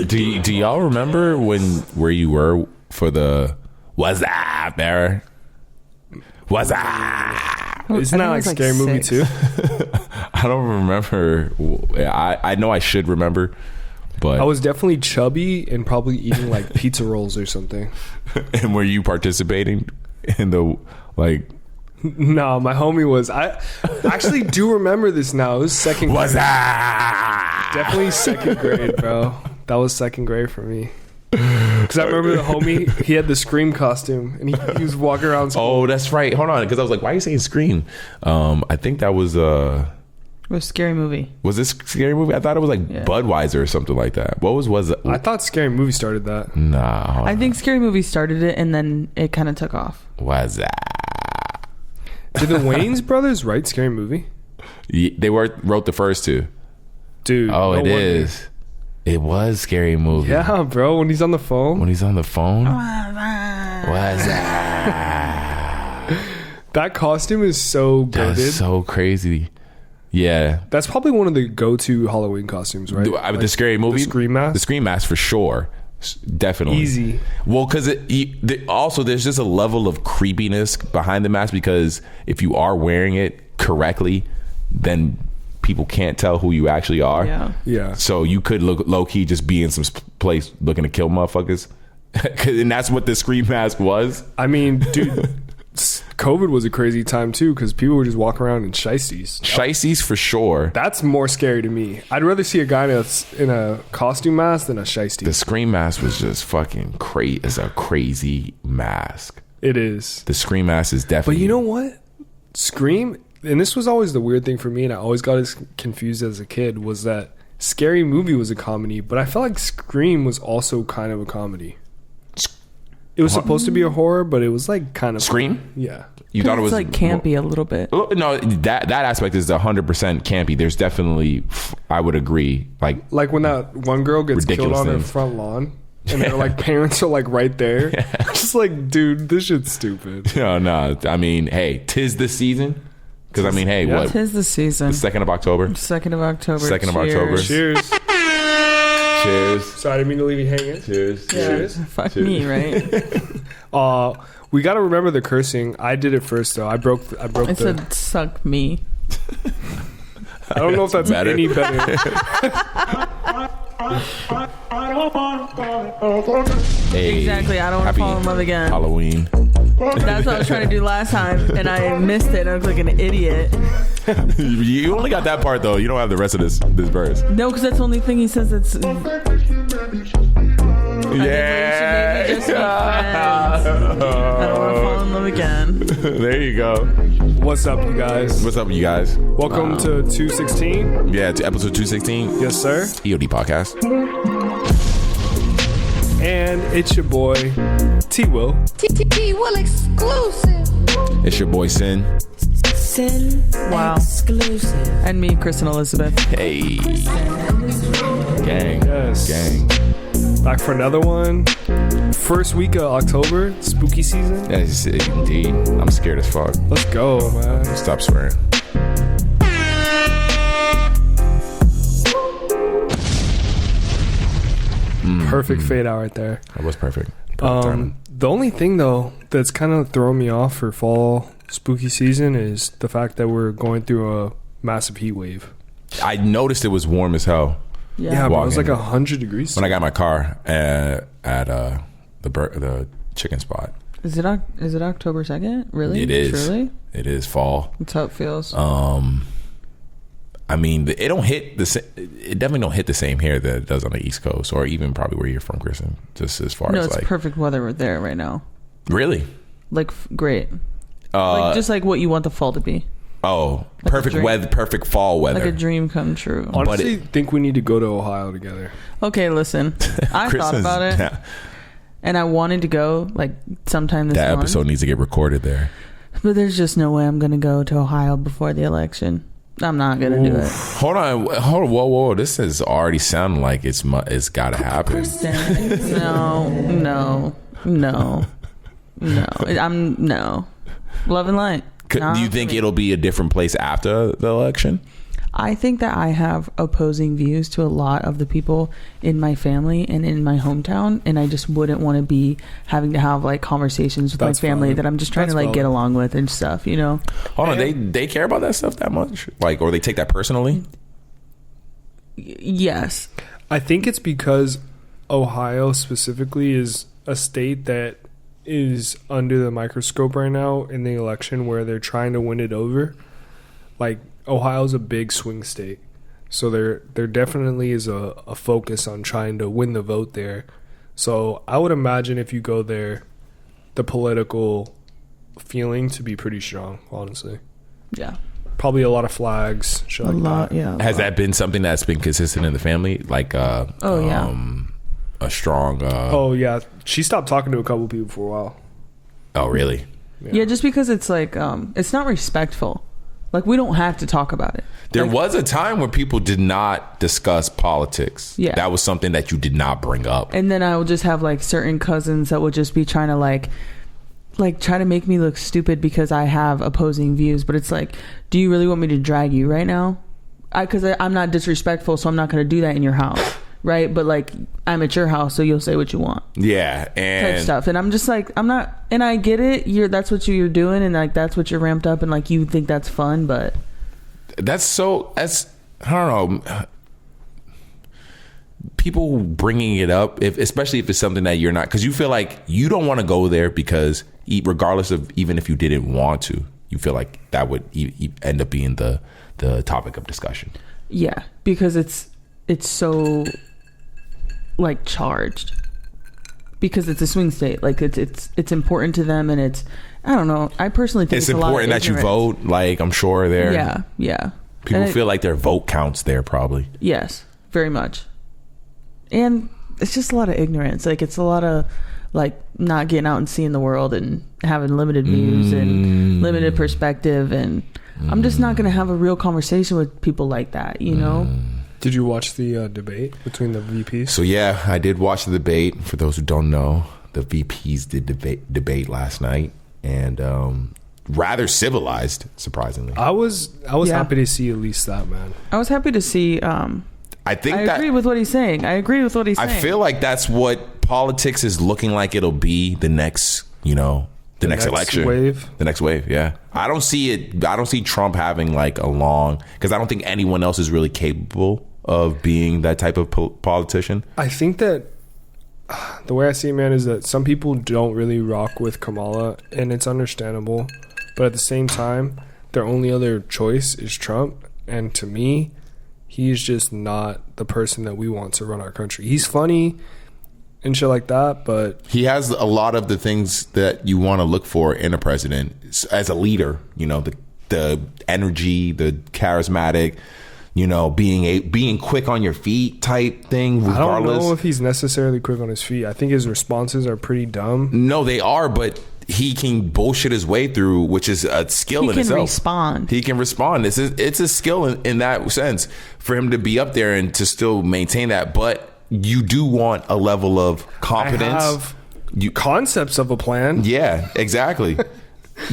Do y'all remember where you were for the what's up era? What's up? Isn't that like Scary Movie too? I don't remember. I know I should remember, but I was definitely chubby and probably eating like pizza rolls or something. And were you participating in the like? No, my homie was. I actually do remember this now. It was second grade. What's up? Definitely second grade, bro. That was second grade for me. Because I remember the homie, he had the Scream costume and he was walking around school. Oh, that's right. Hold on, because I was like, why are you saying Scream? I think that was It was Scary Movie. Was this Scary Movie? I thought it was like Budweiser or something like that. What was it? I thought Scary Movie started that. Nah. I think Scary Movie started it and then it kind of took off. What's that? Did the Wayans brothers write Scary Movie? They wrote the first two. Dude. Oh, it is. It was Scary Movie. Yeah, bro. When he's on the phone. What's that? That costume is so good. That's so crazy. Yeah. That's probably one of the go-to Halloween costumes, right? The Scary Movie? The Scream mask? The Scream mask for sure. Definitely. Easy. Well, because also there's just a level of creepiness behind the mask, because if you are wearing it correctly, then people can't tell who you actually are. Yeah. So you could look low-key just be in some place looking to kill motherfuckers. And that's what the Scream mask was. I mean, dude, COVID was a crazy time too, because people were just walking around in shiesties. Shiesties for sure. That's more scary to me. I'd rather see a guy in a costume mask than a shiesty. The Scream mask was just fucking crazy. It's a crazy mask. It is. The Scream mask is definitely. But you know what? Scream, and this was always the weird thing for me, and I always got as confused as a kid, was that Scary Movie was a comedy, but I felt like Scream was also kind of a comedy. It was supposed to be a horror, but it was like kind of Scream? funny. Yeah. You thought it was like campy a little bit. No, that aspect is 100% campy. There's definitely, I would agree, like when that one girl gets killed on her front lawn, and their like parents are like right there. Just like, dude, this shit's stupid. No. I mean, hey, 'tis the season. Because I mean, hey, what? 'Tis the season. The 2nd of October. 2nd of October. 2nd of October. Cheers. Cheers. Sorry, I didn't mean to leave you hanging. Cheers. Yeah. Cheers. Fuck Cheers. me, right? We got to remember the cursing. I did it first though. I broke I said suck me. I don't know if that's better. any better. Hey, Exactly. I don't want to fall in love again. Halloween. That's what I was trying to do last time, and I missed it. I looked like an idiot. You only got that part though. You don't have the rest of this verse. No, because that's the only thing he says. That's Yeah. I don't want to fall in love again. There you go. What's up, you guys? What's up, you guys? Welcome to 216. Yeah, to episode 216. Yes, sir. EOD podcast. And it's your boy, T-Will. T-Will exclusive. It's your boy Sin. Wow. Exclusive. And me, Kristen Elizabeth. Hey. Gang. Yes. Gang. Back for another one. First week of October, spooky season. Yes, indeed. I'm scared as fuck. Let's go, man. Stop swearing. Perfect fade out right there. That was perfect. Timing. The only thing though that's kind of throwing me off for fall spooky season is the fact that we're going through a massive heat wave. I noticed it was warm as hell Yeah, but it was like Walking. 100 degrees. when I got my car at the chicken spot. Is it October 2nd? Really? It is. Truly? It is fall. That's how it feels. I mean, it definitely don't hit the same here that it does on the East Coast, or even probably where you're from, Kristen. Just as far no, as it's like perfect weather there right now. Like Like great. Like just like what you want the fall to be. Oh, Like perfect weather, perfect fall weather. Like a dream come true. Honestly, think we need to go to Ohio together. Okay, listen. I thought about it. Yeah, And I wanted to go like sometime this that month. episode needs to get recorded there. But there's just no way I'm going to go to Ohio before the election. I'm not going to do it. Hold on, whoa! This is already sounding like it's got to happen. No. No. Love and light. Do you think it'll be a different place after the election? I think that I have opposing views to a lot of the people in my family and in my hometown, and I just wouldn't want to be having to have like conversations with That's my family valid. that I'm just trying That's to like get valid. along with and stuff, you know? Hold on, they care about that stuff that much? Like, or they take that personally? Yes. I think it's because Ohio specifically is a state that is under the microscope right now in the election where they're trying to win it over. Like, Ohio's a big swing state. So there definitely is a focus on trying to win the vote there. So I would imagine if you go there, the political feeling to be pretty strong, honestly. Yeah. Probably a lot of flags. Shit A like lot, that. yeah. Has that been something that's been consistent in the family? Like, yeah. a strong. Oh, yeah. She stopped talking to a couple people for a while. Oh, really? Yeah, just because it's like it's not respectful. Like, we don't have to talk about it. There Like, was a time where people did not discuss politics. Yeah. That was something that you did not bring up. and then I will just have like certain cousins that would just be trying to like try to make me look stupid because I have opposing views. But it's like, do you really want me to drag you right now? Because I'm not disrespectful, so I'm not going to do that in your house, right? But like, I'm at your house, so you'll say what you want, Yeah. type And stuff. And I'm just like, I'm not, and I get it. That's what you're doing, and like that's what you're ramped up, and like you think that's fun, but that's I don't know. People bringing it up, especially if it's something that you're not, because you feel like you don't want to go there because regardless of even if you didn't want to, you feel like that would end up being the topic of discussion. yeah, because it's so like charged because it's a swing state. Like it's important to them, and it's, I don't know. I personally think It's it's a lot of important that you ignorance. vote. Like, I'm sure there. Yeah. People And feel like their vote counts there, probably. yes, very much. And it's just a lot of ignorance. Like, it's a lot of like not getting out and seeing the world and having limited views and limited perspective. And I'm just not going to have a real conversation with people like that, you know? Did you watch the debate between the VPs? So yeah, I did watch the debate. For those who don't know, the VPs did debate last night, and rather civilized, surprisingly. I was Yeah. happy to see at least that, man. I was happy to see. I think I that agree with what he's saying. I I feel like that's what politics is looking like. It'll be the next, the next election wave. The next wave, yeah. I don't see it. I don't see Trump having like a long, because I don't think anyone else is really capable of being that type of politician. I think that the way I see it, man, is that some people don't really rock with Kamala, and it's understandable. But at the same time, their only other choice is Trump. And to me, he's just not the person that we want to run our country. He's funny and shit like that, but He has a lot of the things that you want to look for in a president as a leader. The energy, the charismatic, being quick on your feet type thing. I don't Regardless, know if he's necessarily quick on his feet. I think his responses are pretty dumb. no, they are, but he can bullshit his way through, which is a skill he in can itself. respond. He can respond. It's a skill in that sense for him to be up there and to still maintain that. But you do want a level of competence. I have concepts of a plan. Yeah, exactly.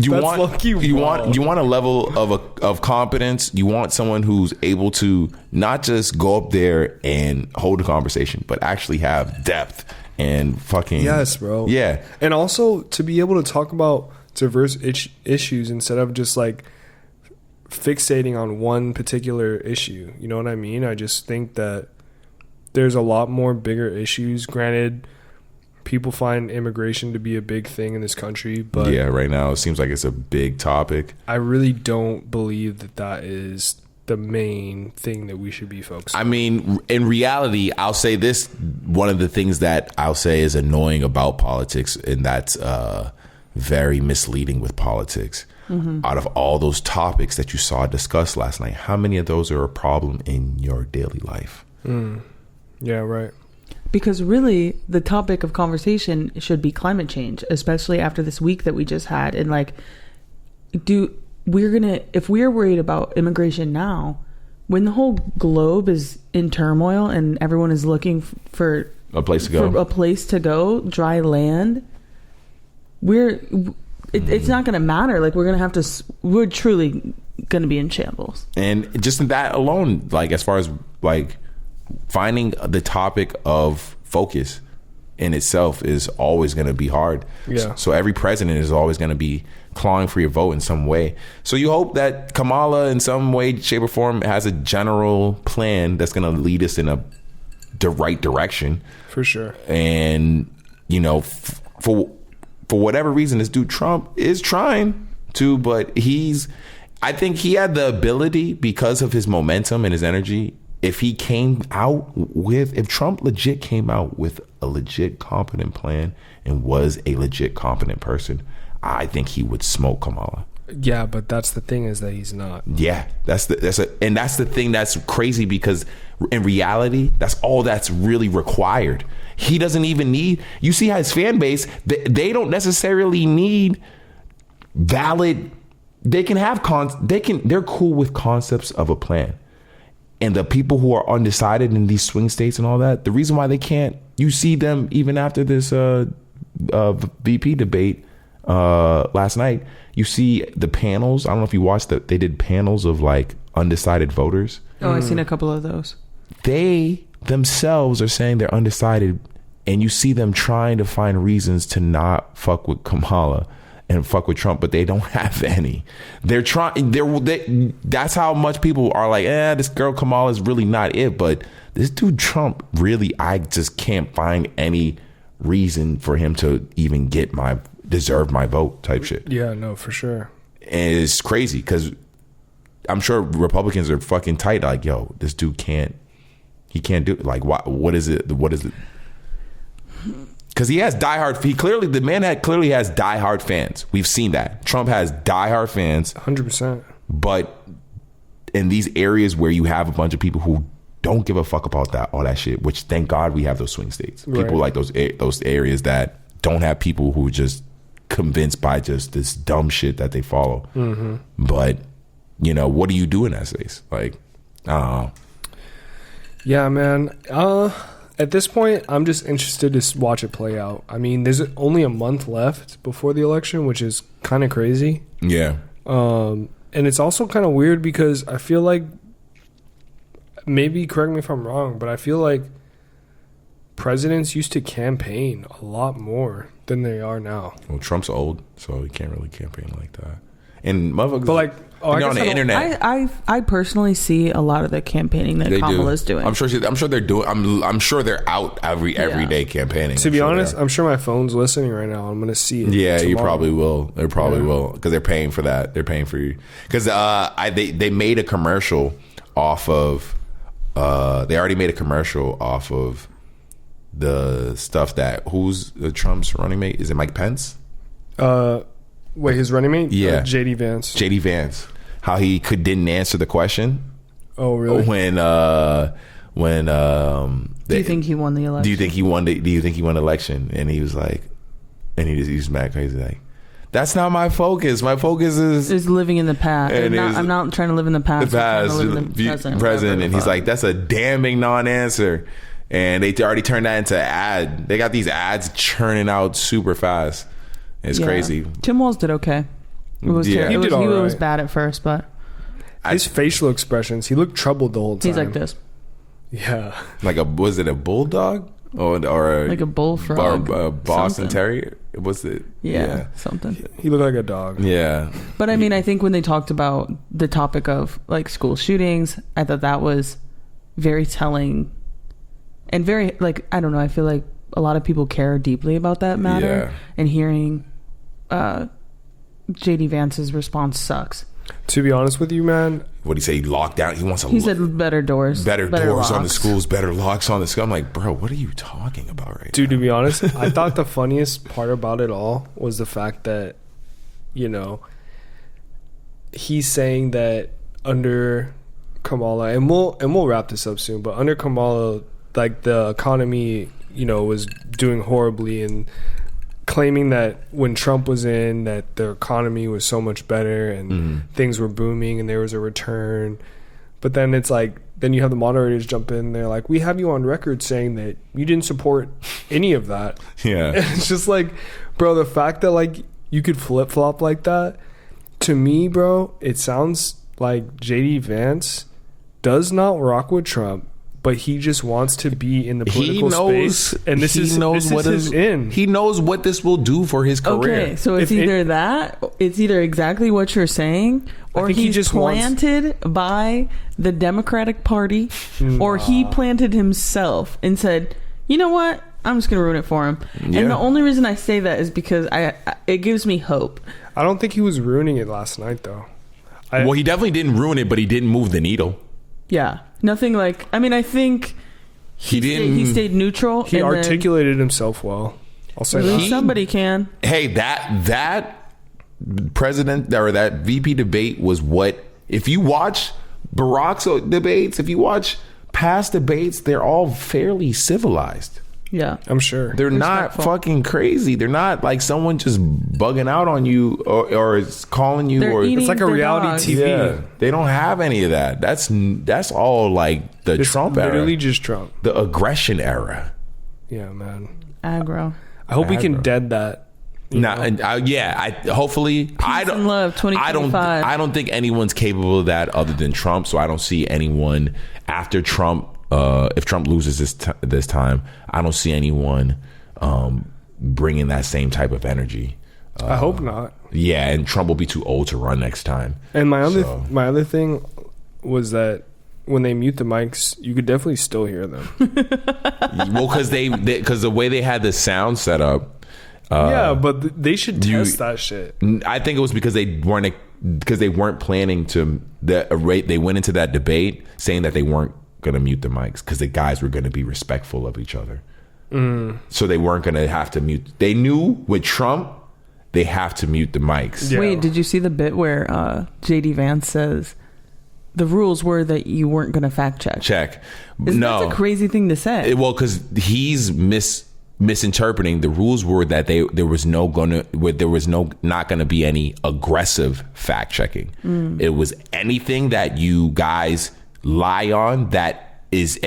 You That's want low-key you wild. want a level of competence. You want someone who's able to not just go up there and hold a conversation, but actually have depth and fucking Yes, bro. Yeah, And also to be able to talk about diverse issues instead of just like fixating on one particular issue. You know what I mean? I just think that there's a lot more bigger issues. Granted, people find immigration to be a big thing in this country, but yeah. Right now, it seems like it's a big topic. I really don't believe that that is the main thing that we should be focused on. I mean, in reality, I'll say this. One of the things that I'll say is annoying about politics, and that's very misleading with politics. Out of all those topics that you saw discussed last night, how many of those are a problem in your daily life? Yeah, right. Because really, the topic of conversation should be climate change, especially after this week that we just had. And like, if we're worried about immigration now, when the whole globe is in turmoil and everyone is looking for A place to go. dry land, it's not going to matter. Like, we're truly going to be in shambles. And just in that alone, like, as far as like finding the topic of focus in itself is always going to be hard. Yeah. So every president is always going to be clawing for your vote in some way. So you hope that Kamala in some way, shape or form has a general plan that's going to lead us in the right direction. For sure. And, you know, for whatever reason, this dude Trump is trying to, but I think he had the ability, because of his momentum and his energy, if Trump legit came out with a legit competent plan and was a legit competent person, I think he would smoke Kamala. Yeah, but that's the thing, is that he's not. Yeah, that's the thing that's crazy, because in reality, that's all that's really required. He doesn't even need. You see how his fan base, they don't necessarily need valid. They can have they're cool with concepts of a plan. And the people who are undecided in these swing states and all that, the reason why they can't, you see them even after this VP debate last night, you see the panels. I don't know if you watched that. They did panels of like undecided voters. Oh, I've seen a couple of those. They themselves are saying they're undecided, and you see them trying to find reasons to not fuck with Kamala and fuck with Trump, but they don't have any. They're trying. That's how much people are like, this girl Kamala is really not it. But this dude Trump, really, I just can't find any reason for him to even deserve my vote type shit. Yeah, no, for sure. And it's crazy, because I'm sure Republicans are fucking tight. Like, yo, this dude can't do it. Like, what is it? Because he has the man clearly has diehard fans. We've seen that. Trump has diehard fans. 100%. But in these areas where you have a bunch of people who don't give a fuck about all that shit, which thank God we have those swing states. Right. People like those areas that don't have people who are just convinced by just this dumb shit that they follow. Mm-hmm. But, you know, what do you do in that space? Like, I don't know. Yeah, man. At this point, I'm just interested to watch it play out. I mean, there's only a month left before the election, which is kind of crazy. Yeah. And it's also kind of weird, because I feel like, maybe correct me if I'm wrong, but I feel like presidents used to campaign a lot more than they are now. Well, Trump's old, so he can't really campaign like that. And motherfuckers, but like, on the internet, I personally see a lot of the campaigning that Kamala's doing. I'm sure they're doing. I'm sure they're out every day campaigning. To be honest, I'm sure my phone's listening right now. I'm gonna see it. Yeah, tomorrow. You probably will. They probably will, because they're paying for that. They're paying for you, because they made a commercial off of. They already made a commercial off of the stuff that who's Trump's running mate? Is it Mike Pence? Wait, his running mate? Yeah, JD Vance. JD Vance. How he didn't answer the question. Oh, really? When do you think he won the election? Do you think he won the election? And he was like, and he was mad crazy, like, that's not my focus. My focus is living in the past. I'm not trying to live in the past. I'm trying to live in the present. And he's like, that's a damning non-answer. And they already turned that into ad. They got these ads churning out super fast. It's crazy. Tim Walz did okay. It was Yeah. he right. was bad at first, but his facial expressions, he looked troubled the whole time. he's like this. Yeah. Like was it a bulldog or like a bullfrog or a Boston something. Terrier? Was it? Yeah, something. He looked like a dog. Yeah. But I mean, I think when they talked about the topic of like school shootings, I thought that was very telling and very, like, I don't know, I feel like a lot of people care deeply about that matter. Yeah. And hearing JD Vance's response sucks. To be honest with you, man, What did he say? Lockdown. He said better doors. Better doors on the locks. schools, better locks on the school. I'm like, bro, what are you talking about right dude, now? to be honest, I thought the funniest part about it all was the fact that, you know, he's saying that under Kamala, and we'll wrap this up soon, but under Kamala, like, the economy, you know, was doing horribly, and claiming that when Trump was in, that the economy was so much better and things were booming and there was a return. But then it's like, then you have the moderators jump in, they're like, we have you on record saying that you didn't support any of that. Yeah. And it's just like, bro, the fact that, like, you could flip flop like that. To me, bro, it sounds like JD Vance does not rock with Trump, but he just wants to be in the political space, and this is his in. He knows what this will do for his career. Okay, so it's it's either exactly what you're saying, or he's just planted by the Democratic Party, or he planted himself and said, you know what, I'm just gonna ruin it for him. Yeah. And the only reason I say that is because it gives me hope. I don't think he was ruining it last night, though. Well, he definitely didn't ruin it, but he didn't move the needle. Yeah, nothing like. I mean, I think he stayed neutral. He articulated himself well. I'll say that. Somebody can. Hey, that president or that VP debate was what. If you watch Barack's debates, if you watch past debates, they're all fairly civilized. Yeah, I'm sure. They're not fucking crazy. They're not like someone just bugging out on you or is calling you. It's like a reality TV. Yeah, they don't have any of that. That's all like the Trump era. Literally just Trump. The aggression era. Yeah, man. Aggro. I hope we can dead that. Hopefully. Peace and love 2025. I don't think anyone's capable of that other than Trump. So I don't see anyone after Trump. If Trump loses this time, I don't see anyone bringing that same type of energy. I hope not. Yeah, and Trump will be too old to run next time. And my other thing was that when they mute the mics, you could definitely still hear them. Well, because the way they had the sound set up. Yeah, but they should test that shit. I think it was because they weren't planning to. They went into that debate saying that they weren't going to mute the mics because the guys were going to be respectful of each other. So they weren't going to have to mute. They knew with Trump, they have to mute the mics. Yeah. Wait, did you see the bit where JD Vance says the rules were that you weren't going to fact check? No, that's a crazy thing to say. Well, because he's misinterpreting. The rules were that there was not going to be any aggressive fact checking. It was anything that you guys lie on that is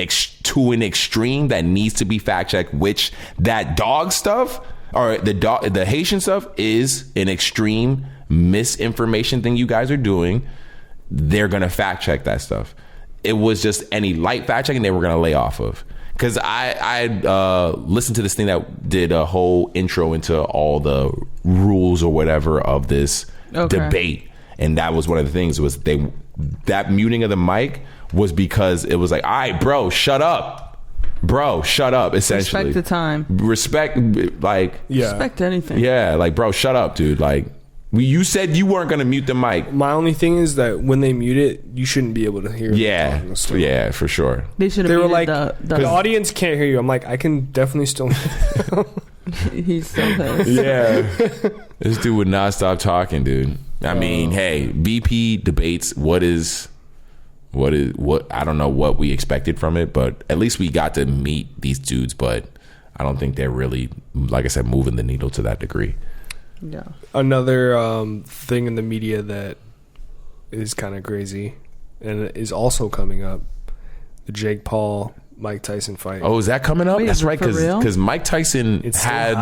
to an extreme that needs to be fact checked, which that dog stuff or the Haitian stuff is an extreme misinformation thing you guys are doing. They're gonna fact check that stuff. It was just any light fact checking they were gonna lay off of. Because I listened to this thing that did a whole intro into all the rules or whatever of this debate, and that was one of the things was that muting of the mic was because it was like, all right, bro, shut up. Essentially, respect the time. Respect anything. Yeah, like, bro, shut up, dude. Like, you said you weren't gonna mute the mic. My only thing is that when they mute it, you shouldn't be able to hear. Yeah, for sure. They should have. They were like, the audience can't hear you. I'm like, I can definitely still. He's so pissed. Yeah, this dude would not stop talking, dude. I mean, hey, VP debates. What I don't know what we expected from it, but at least we got to meet these dudes. But I don't think they're really, like I said, moving the needle to that degree. Yeah. Another thing in the media that is kind of crazy and is also coming up: the Jake Paul Mike Tyson fight. Oh, is that coming up? Wait, that's right, because Mike Tyson had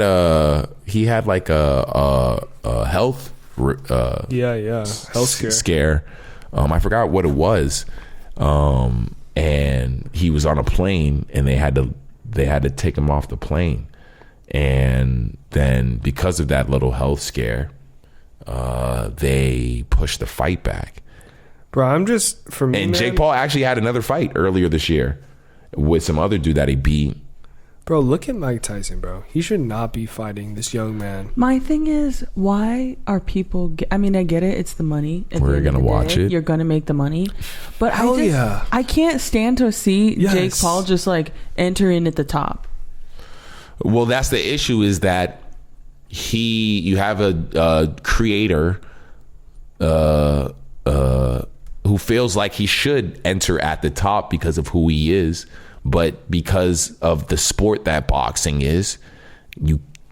a health health scare. I forgot what it was, and he was on a plane, and they had to take him off the plane, and then because of that little health scare, they pushed the fight back. Bro, I'm just for me. And Jake Paul actually had another fight earlier this year with some other dude that he beat. Bro, look at Mike Tyson, bro. He should not be fighting this young man. My thing is, why are people... I mean, I get it. It's the money. We're going to watch it. You're going to make the money. But yeah. I can't stand to see Jake Paul just like enter in at the top. Well, that's the issue is that you have a creator who feels like he should enter at the top because of who he is. But because of the sport that boxing is,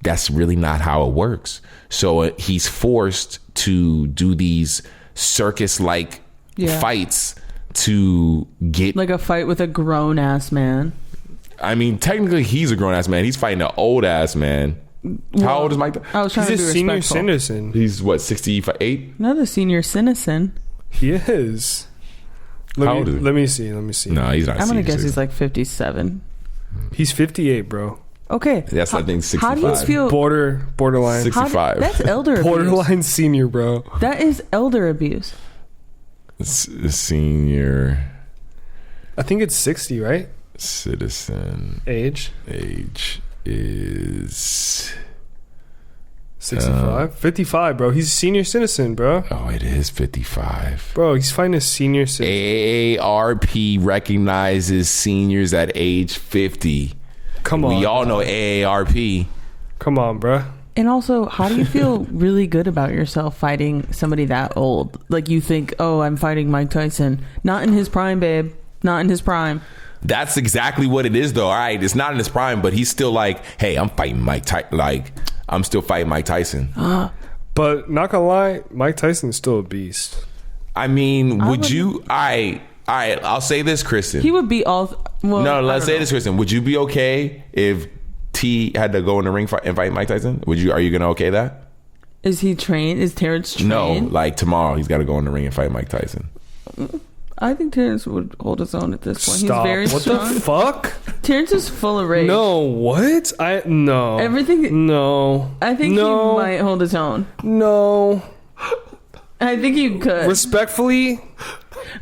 that's really not how it works. So he's forced to do these circus-like fights to get... Like a fight with a grown-ass man. I mean, technically, he's a grown-ass man. He's fighting an old-ass man. How old is Mike? I was trying He's to a be senior respectful. citizen. He's what, 68? Not a senior citizen. He is. How old is he? Let me see. No, he's not. I'm gonna senior guess he's citizen. like 57. He's 58, bro. Okay. That's I think 65. How do you feel? Borderline. 65. That's elder abuse. Borderline senior, bro. That is elder abuse. Senior I think it's 60, right? citizen Age is 65, 55, bro. He's a senior citizen, bro. oh, it is 55. Bro, he's fighting a senior citizen. AARP recognizes seniors at age 50. Come on, We all know AARP. come on, bro. And also, how do you feel really good about yourself fighting somebody that old? Like you think, oh, I'm fighting Mike Tyson. Not in his prime, babe. Not in his prime. That's exactly what it is, though. All right, it's not in his prime, but he's still like, hey, I'm fighting Mike Tyson. Like, I'm still fighting Mike Tyson. But not gonna lie, Mike Tyson's still a beast. I mean, would wouldn't- you? All right, I'll say this, Kristen. He would be all. Well, No, I let's don't say know. this, Kristen. Would you be okay if T had to go in the ring and fight Mike Tyson? Would you? Are you gonna okay that? Is he trained? Is Terrence trained? No, like tomorrow he's got to go in the ring and fight Mike Tyson. I think Terrence would hold his own at this point. Stop. He's very What strong. the fuck? Terrence is full of rage. No, what? No. Everything. No. I think no. he might hold his own. No. I think you could. Respectfully,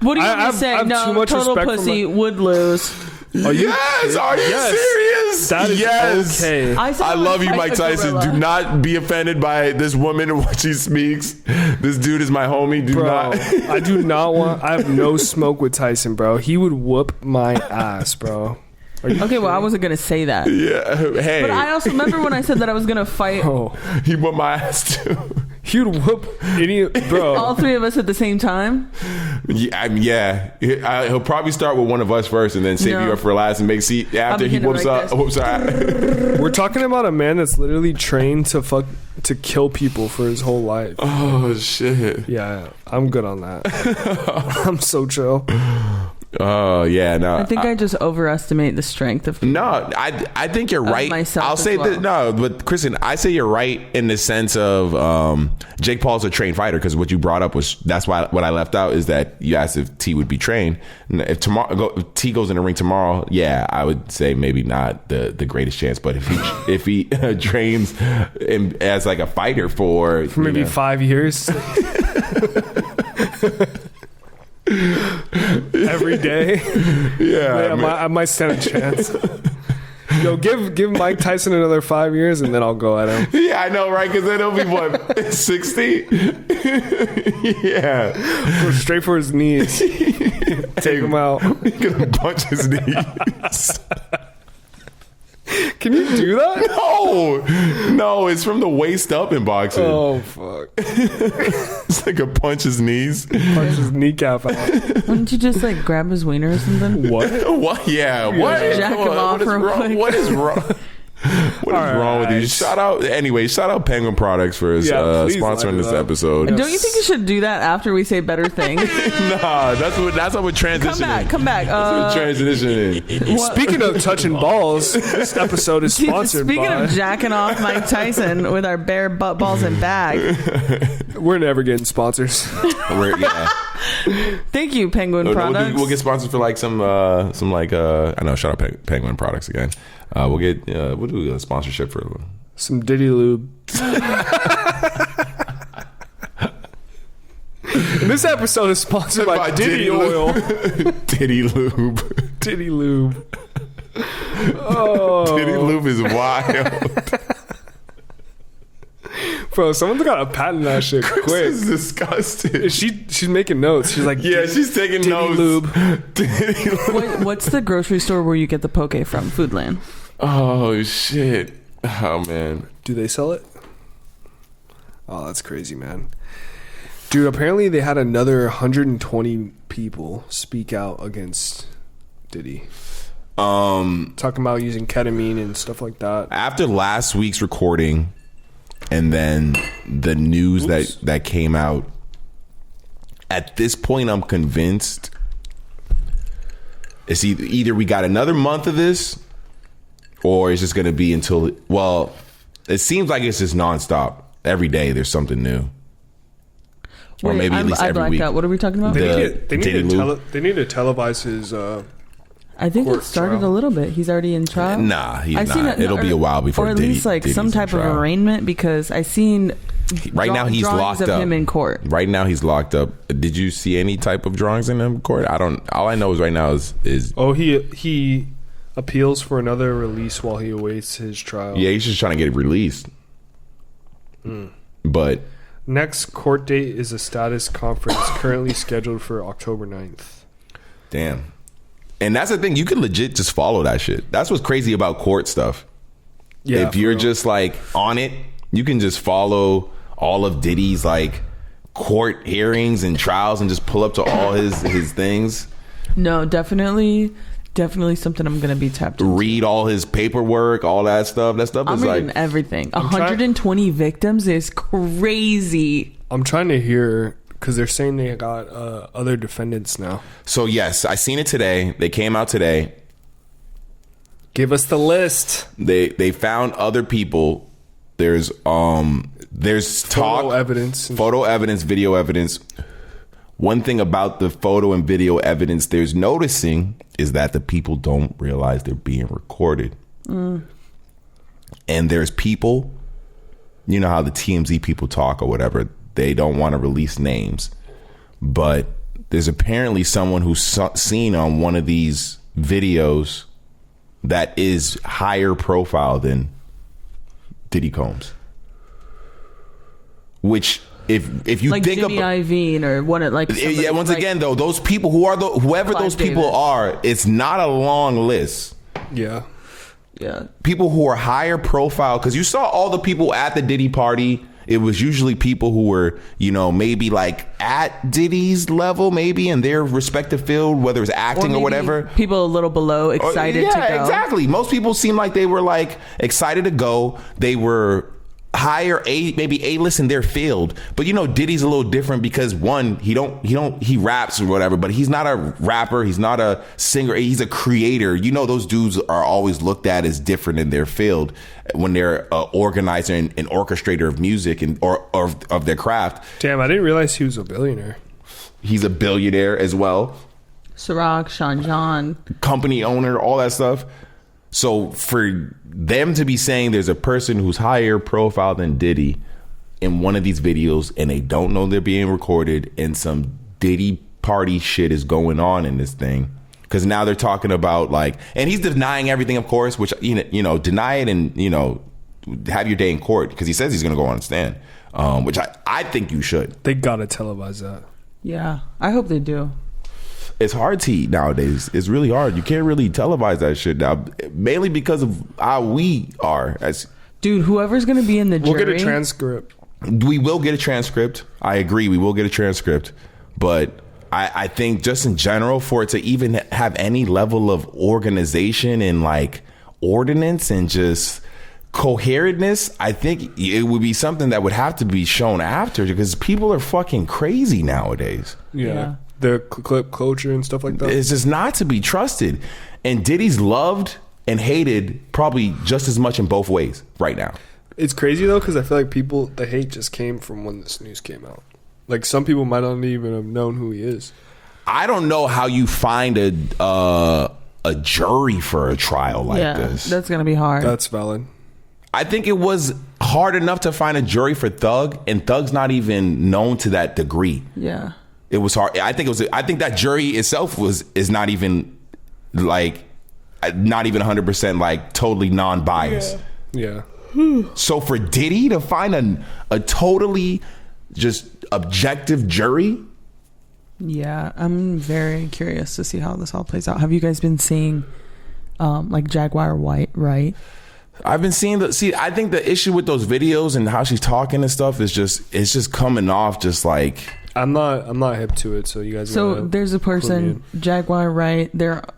What do you I want have- to say? I have No, too much total respect for pussy would lose. Yes, are you Yes. serious? that is yes. okay. said I would love you, fight Mike a Tyson. gorilla. Do not be offended by this woman and what she speaks. This dude is my homie. Do Bro, not. I do not want. I have no smoke with Tyson, bro. He would whoop my ass, bro. Are you Okay, well, I wasn't gonna say that. Yeah. Hey. But I also remember when I said that I was gonna fight Oh, he whooped my ass too. he would whoop any bro. all three of us at the same time. Yeah. He'll probably start with one of us first, and then save No. you up for last, and make see after I'm he gonna whoops like up. this. Whoops up. We're talking about a man that's literally trained to kill people for his whole life. Oh shit. Yeah, I'm good on that. I'm so chill. Oh yeah. No. I think I just overestimate the strength of. No, I think you're right. myself I'll as say well. that. No, but Kristen, I say you're right in the sense of Jake Paul's a trained fighter, because what you brought up was that's why what I left out is that you asked if T would be trained. If T goes in the ring tomorrow, yeah, I would say maybe not the greatest chance. But if he trains as like a fighter for Maybe 5 years. Every day. yeah, I might stand a chance. Yo, give Mike Tyson another 5 years and then I'll go at him. yeah, I know, right? Because then he'll be what 60. Yeah, Go straight for his knees. Take him out. He's gonna punch his knees. Can you do that? No, it's from the waist up in boxing. Oh fuck! It's like a punch his knees. Punch his kneecap out. Wouldn't you just like grab his wiener or something? What? What? Yeah. What? Jack him What off is real wrong? quick. What is wrong? What is wrong with you? Alright. Shout out Penguin Products for Yeah, please sponsoring light it this up. episode. Don't you think you should do that after we say better things? Nah, that's how we're transitioning. Come back. That's what we're transitioning. What- Speaking of touching balls, this episode is sponsored Speaking by. of jacking off Mike Tyson with our bare butt balls and bag. We're never getting sponsors. Yeah. Thank you, Penguin Products. We'll get sponsored for like some like I know. Shout out Penguin Products again. We'll do a sponsorship for. Some Diddy lube. And this episode is sponsored by Diddy Oil. Diddy Lube. Diddy lube. Oh, Diddy Lube is wild. bro, someone's got to patent that shit quick. This is disgusting. She's making notes. She's like, Yeah, she's taking Diddy notes. lube. Diddy Lube. What's the grocery store where you get the poke from? Foodland. Oh shit. Oh man. Do they sell it? Oh, that's crazy, man. Dude, apparently they had another 120 people speak out against Diddy. Talking about using ketamine and stuff like that. After last week's recording, and then the news that came out, at this point I'm convinced it's either we got another month of this, or it's just going to be until, well, It seems like it's just nonstop. Every day there's something new. Or maybe at least every week. Out. What are we talking about? They need to televise his. I think it started trial. a little bit. He's already in trial. Nah, he's not. It'll be a while before. Or at least like some type of arraignment, because I seen. Right now he's locked of up. Him in court. Right now he's locked up. Did you see any type of drawings in him court? I don't. All I know is right now is. Oh, he appeals for another release while he awaits his trial. Yeah, he's just trying to get it released. But next court date is a status conference currently scheduled for October 9th. Damn. And that's the thing. You can legit just follow that shit. That's what's crazy about court stuff. Yeah, if you're just like on it, you can just follow all of Diddy's like court hearings and trials and just pull up to all his things. No, definitely something I'm gonna be tapped into. Read all his paperwork, all that stuff. That stuff I'm is reading like everything. 120 victims is crazy. I'm trying to hear, because they're saying they got other defendants now. So yes, I seen it today. They came out today. Give us the list. They found other people. There's photo evidence, video evidence. One thing about the photo and video evidence there's noticing is that the people don't realize they're being recorded. And there's people, you know how the TMZ people talk or whatever, they don't want to release names. But there's apparently someone who's seen on one of these videos that is higher profile than Diddy Combs. Which if you like think Jimmy Iovine or one of like yeah, once like, again though, those people whoever those people Davis. are, it's not a long list. Yeah. People who are higher profile, because you saw all the people at the Diddy party. It was usually people who were, maybe like at Diddy's level, maybe in their respective field, whether it's acting or whatever. People a little below, excited to go. Yeah, exactly. Most people seem like they were like excited to go. They were higher maybe A-list in their field. But Diddy's a little different because one, he raps or whatever, but he's not a rapper, he's not a singer, he's a creator. Those dudes are always looked at as different in their field when they're an organizer and an orchestrator of music or of their craft. Damn, I didn't realize he was a billionaire. He's a billionaire as well. Ciroc, Sean John, company owner, all that stuff. So for them to be saying there's a person who's higher profile than Diddy in one of these videos and they don't know they're being recorded and some Diddy party shit is going on in this thing, because now they're talking about and he's denying everything, of course, which deny it and have your day in court, because he says he's going to go on stand, which I think you should. They gotta televise that. Yeah, I hope they do. It's hard to eat nowadays. It's really hard. You can't really televise that shit now, mainly because of how we are. Dude, whoever's going to be in the jury... We'll get a transcript. We will get a transcript. I agree. We will get a transcript. But I think just in general, for it to even have any level of organization and ordinance and just coherentness, I think it would be something that would have to be shown after, because people are fucking crazy nowadays. Yeah. The clip culture and stuff like that. It's just not to be trusted. And Diddy's loved and hated probably just as much in both ways right now. It's crazy though, because I feel like the hate just came from when this news came out. Like some people might not even have known who he is. I don't know how you find a jury for a trial like this. That's gonna be hard. That's valid. I think it was hard enough to find a jury for Thug, and Thug's not even known to that degree. Yeah. It was hard. I think that jury itself is not even not even 100% totally non-biased. Yeah. So for Diddy to find a totally just objective jury. Yeah, I'm very curious to see how this all plays out. Have you guys been seeing Jaguar White, right? I've been seeing I think the issue with those videos and how she's talking and stuff is it's just coming off just like. I'm not hip to it, so you guys. So there's a person, Jaguar Wright.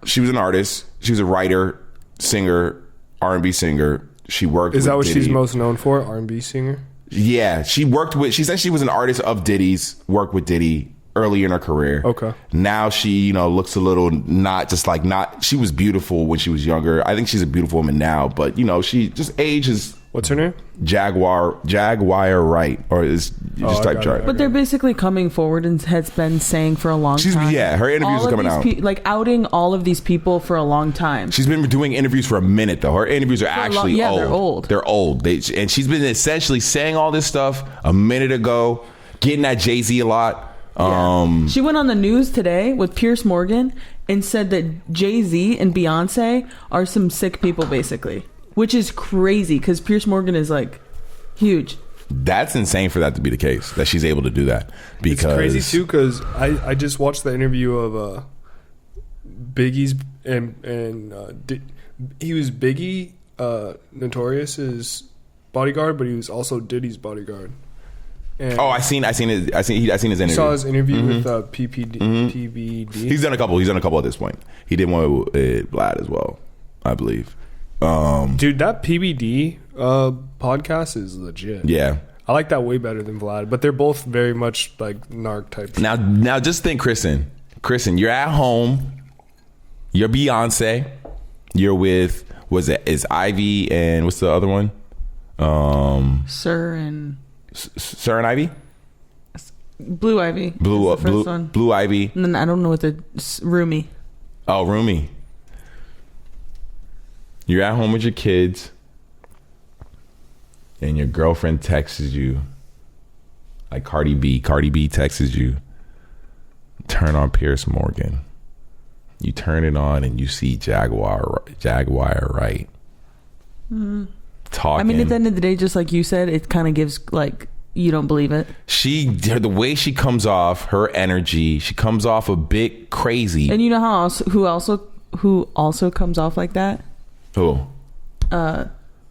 She was an artist. She was a writer, singer, R&B singer. She worked. Is that what Diddy. she's most known for? R&B singer. Yeah, she said she was an artist of Diddy's. Worked with Diddy early in her career. Okay. Now she looks a little not. She was beautiful when she was younger. I think she's a beautiful woman now, but she just age has What's her name? Jaguar Wright, or is you just type chart. But they're basically coming forward and has been saying for a long time. Yeah, her interviews are coming out. Like outing all of these people for a long time. She's been doing interviews for a minute though. Her interviews are actually old. They're old. They're old. And she's been essentially saying all this stuff a minute ago, getting at Jay-Z a lot. Yeah. She went on the news today with Piers Morgan and said that Jay-Z and Beyonce are some sick people, basically, which is crazy because Piers Morgan is like huge. That's insane for that to be the case, that she's able to do that. Because it's crazy too, because I just watched the interview of Biggie's and he was Biggie Notorious's bodyguard, but he was also Diddy's bodyguard. And I seen his interview. Saw his interview with PBD. He's done a couple at this point. He did one with Vlad as well, I believe. Dude, that PBD podcast is legit. Yeah, I like that way better than Vlad, but they're both very much like narc type. Now just think, Kristen, you're at home, you're Beyonce, you're with is Ivy and what's the other one? Sir and Ivy? Blue Ivy. Blue Ivy. And then I don't know what the Rumi. Oh, Rumi. You're at home with your kids and your girlfriend texts you, like Cardi B texts you, turn on Piers Morgan. You turn it on and you see Jaguar Wright. Talking. I mean, at the end of the day, just like you said, it kind of gives like you don't believe it. The way she comes off, her energy, she comes off a bit crazy. And you know who also comes off like that? Who?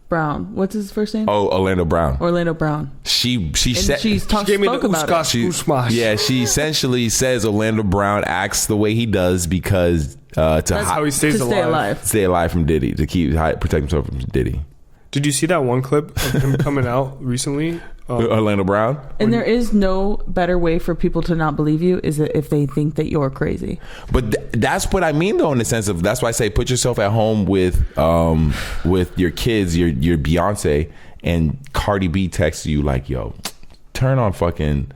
Brown. What's his first name? Oh, Orlando Brown. She said she spoke about it. Yeah, she essentially says Orlando Brown acts the way he does because that's how he stays alive. Stay alive from Diddy, to protect himself from Diddy. Did you see that one clip of him coming out recently? Orlando Brown? And there is no better way for people to not believe you is that if they think that you're crazy. But that's what I mean, though, in the sense of, that's why I say put yourself at home with your kids, your Beyonce, and Cardi B texts you like, yo, turn on fucking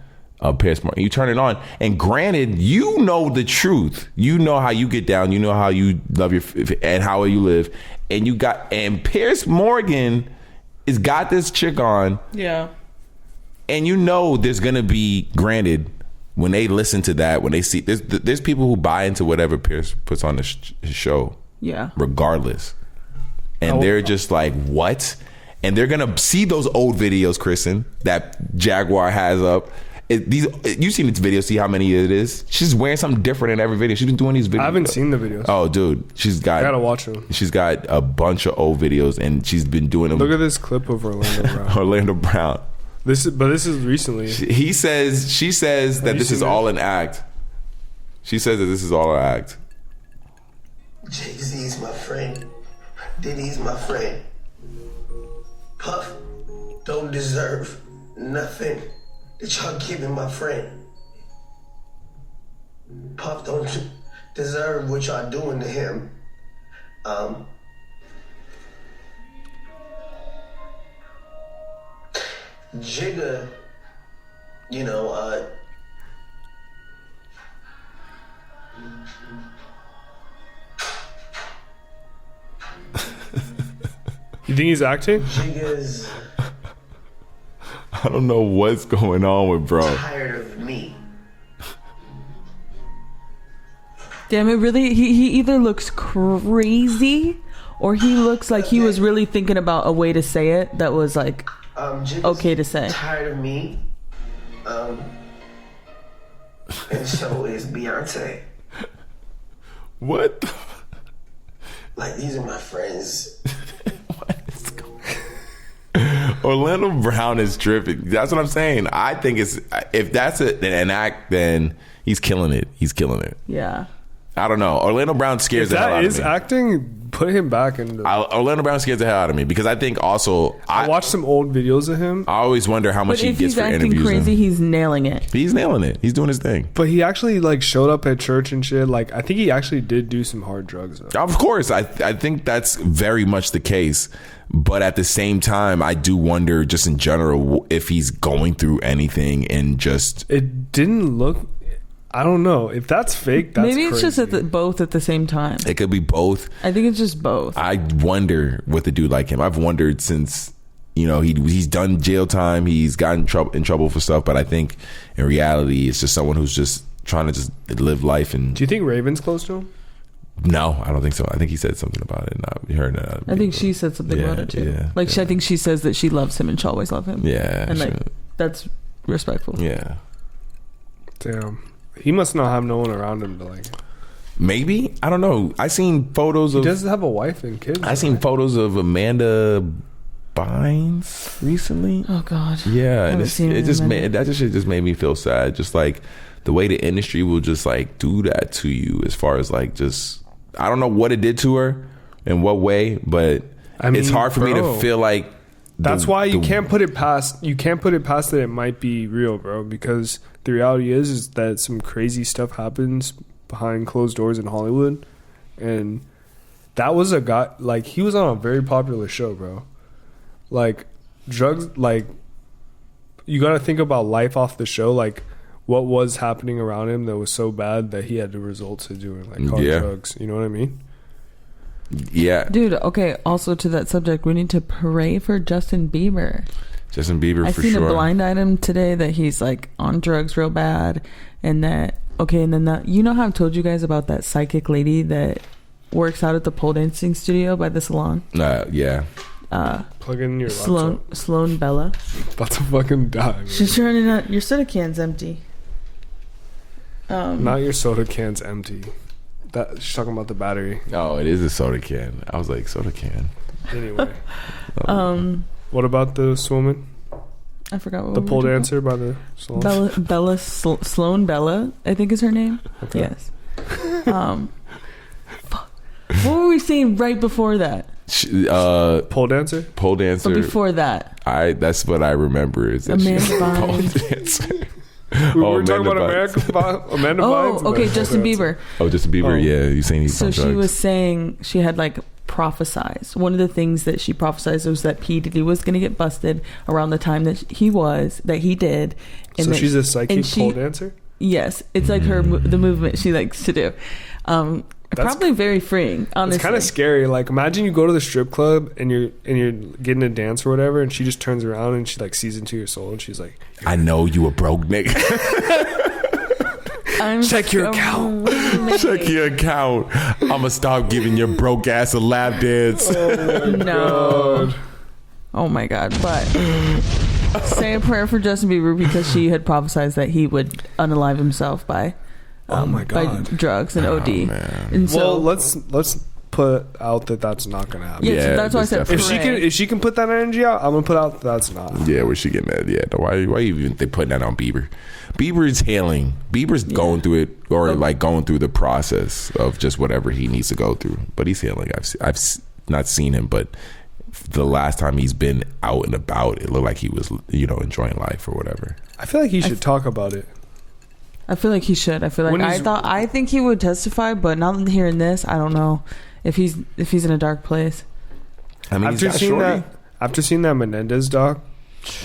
Piers Morgan. You turn it on, and granted, you know the truth. You know how you get down. You know how you love and how you live. And Piers Morgan has got this chick on. Yeah. And you know there's gonna be, granted, when they listen to that, when they see there's people who buy into whatever Piers puts on his show. Yeah. Regardless. And they're just like, what? And they're gonna see those old videos, Kristen, that Jaguar has up. You've seen its videos, see how many it is. She's wearing something different in every video. She's been doing these videos. I haven't seen the videos. Oh, dude, I gotta watch them. She's got a bunch of old videos, and she's been doing them. Look at this clip of Orlando Brown. Orlando Brown. This is recently. She says that this is all an act. She says that this is all an act. Jay-Z's my friend. Diddy's my friend. Puff don't deserve nothing that y'all giving my friend. Puff don't deserve what y'all doing to him. Jigga, you think he's acting? Jigga's I don't know what's going on with bro. tired of me. Damn it, really? He either looks crazy or he looks like he was really thinking about a way to say it that was like okay to say. Tired of me. And so is Beyonce. What? Like, these are my friends. What is going on? Orlando Brown is tripping. That's what I'm saying. I think if that's an act, then he's killing it. He's killing it. Yeah. I don't know. Orlando Brown scares the hell out of me. If that is acting, put him back in. Orlando Brown scares the hell out of me because I think also I watched some old videos of him. I always wonder how much he gets for interviews. But if he's acting crazy, he's nailing it. He's nailing it. He's doing his thing. But he actually like showed up at church and shit. Like I think he actually did do some hard drugs though. Of course, I think that's very much the case. But at the same time, I do wonder, just in general, if he's going through anything and just... It didn't look... I don't know. If that's fake, that's Maybe it's crazy. just both at the same time. It could be both. I think it's just both. I wonder with a dude like him. I've wondered since, he's done jail time. He's gotten in trouble for stuff. But I think in reality, it's just someone who's just trying to just live life. And do you think Raven's close to him? No, I don't think so. I think he said something about it. I think she said something about it too. Yeah, I think she says that she loves him and she'll always love him. Yeah. And that's respectful. Yeah. Damn. He must not have no one around him to like... Maybe? I don't know. I seen photos of... He does have a wife and kids. I seen photos of Amanda Bynes recently. Oh God. Yeah. And that just made me feel sad. Just like the way the industry will just like do that to you as far as like just... I don't know what it did to her in what way, but it's hard for me to feel like... That's why you can't put it past that it might be real, bro, because the reality is that some crazy stuff happens behind closed doors in Hollywood, and that was a guy, like, he was on a very popular show, bro. Like, drugs, like, you got to think about life off the show, like what was happening around him that was so bad that he had to resort to doing like hard drugs. You know what I mean? Yeah. Dude, okay, also to that subject, we need to pray for Justin Bieber. Justin Bieber, I for seen sure. a blind item today that he's like on drugs real bad, and that and then how I've told you guys about that psychic lady that works out at the pole dancing studio by the salon? Yeah. Plug in your laptop. Sloan Bella. About to fucking die, man. She's turning out your soda can's empty. Not your soda can's empty. That she's talking about the battery. Oh, it is a soda can. I was like, soda can. Anyway. What about this woman? I forgot what the pole dancer by the salon. Sloan Bella, I think is her name. Okay. Yes. Fuck. What were we saying right before that? Pole dancer. Pole dancer. But before that, that's what I remember. Is that Amanda pole Bynes. dancer. We were talking about Amanda Bynes. Oh, okay, Justin Bieber. Oh, Justin Bieber. Yeah, you saying he's on drugs. So she was saying she had like prophesized. One of the things that she prophesized was that P. Diddy was going to get busted around the time that he did. And so she's a psychic pole dancer? Yes. It's like the movement she likes to do. That's probably very freeing, honestly. It's kind of scary. Like, imagine you go to the strip club and you're getting a dance or whatever, and she just turns around and she like sees into your soul and she's like, I know you a broke nigga. Check your account. Check your account. I'ma stop giving your broke ass a lap dance. Oh my god. But say a prayer for Justin Bieber because she had prophesized that he would unalive himself by by drugs and OD. And so let's put out that that's not gonna happen. Yeah, so that's why I said if she can put that energy out, I'm gonna put out that that's not. Yeah, where's she getting that? Yeah, why even they putting that on Bieber? Bieber's healing. Bieber's going through it, or like going through the process of just whatever he needs to go through. But he's healing. I've not seen him, but the last time he's been out and about, it looked like he was enjoying life or whatever. I feel like he should talk about it. I feel like he should. I feel like I think he would testify, but now that hearing this, I don't know if he's in a dark place. I mean, after seeing that Menendez doc,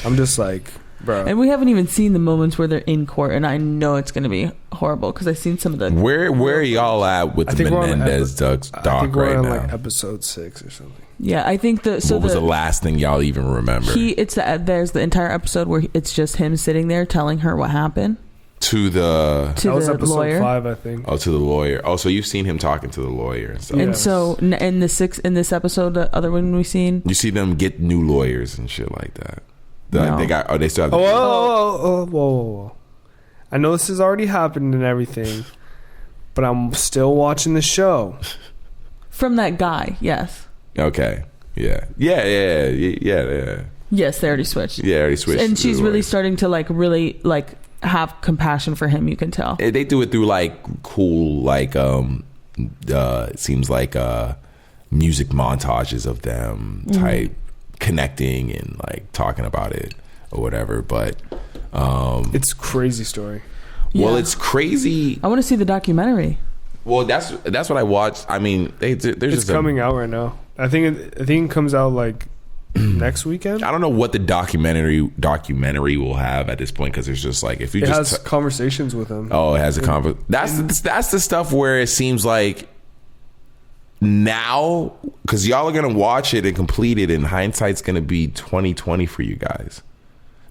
I'm just like, bro. And we haven't even seen the moments where they're in court, and I know it's going to be horrible because I've seen some of the. Where are y'all at with the Menendez doc I think we're right on now? like episode 6 or something. Yeah, I think what was the last thing y'all even remember? There's the entire episode where it's just him sitting there telling her what happened. To that was the episode lawyer. 5, I think. Oh, to the lawyer. Oh, so you've seen him talking to the lawyer and stuff. And so in this episode, the other one we've seen, you see them get new lawyers and shit like that. They still have. Whoa. I know this has already happened and everything, but I'm still watching the show. From that guy, yes. Okay. Yeah. Yes, they already switched. Yeah, already switched. And she's really starting to really have compassion for him. You can tell they do it through like cool, like it seems like music montages of them type connecting and like talking about it or whatever. But it's a crazy story. well, Yeah. it's crazy. I want to see the documentary. Well, that's what I watched. I mean, there's It's just coming out right now. I think it comes out like next weekend. I don't know what the documentary will have at this point, because it's just like if you It just has conversations with him. oh, it has a convo. That's the stuff where it seems like now, because y'all are gonna watch it and complete it, and hindsight's gonna be 2020 for you guys.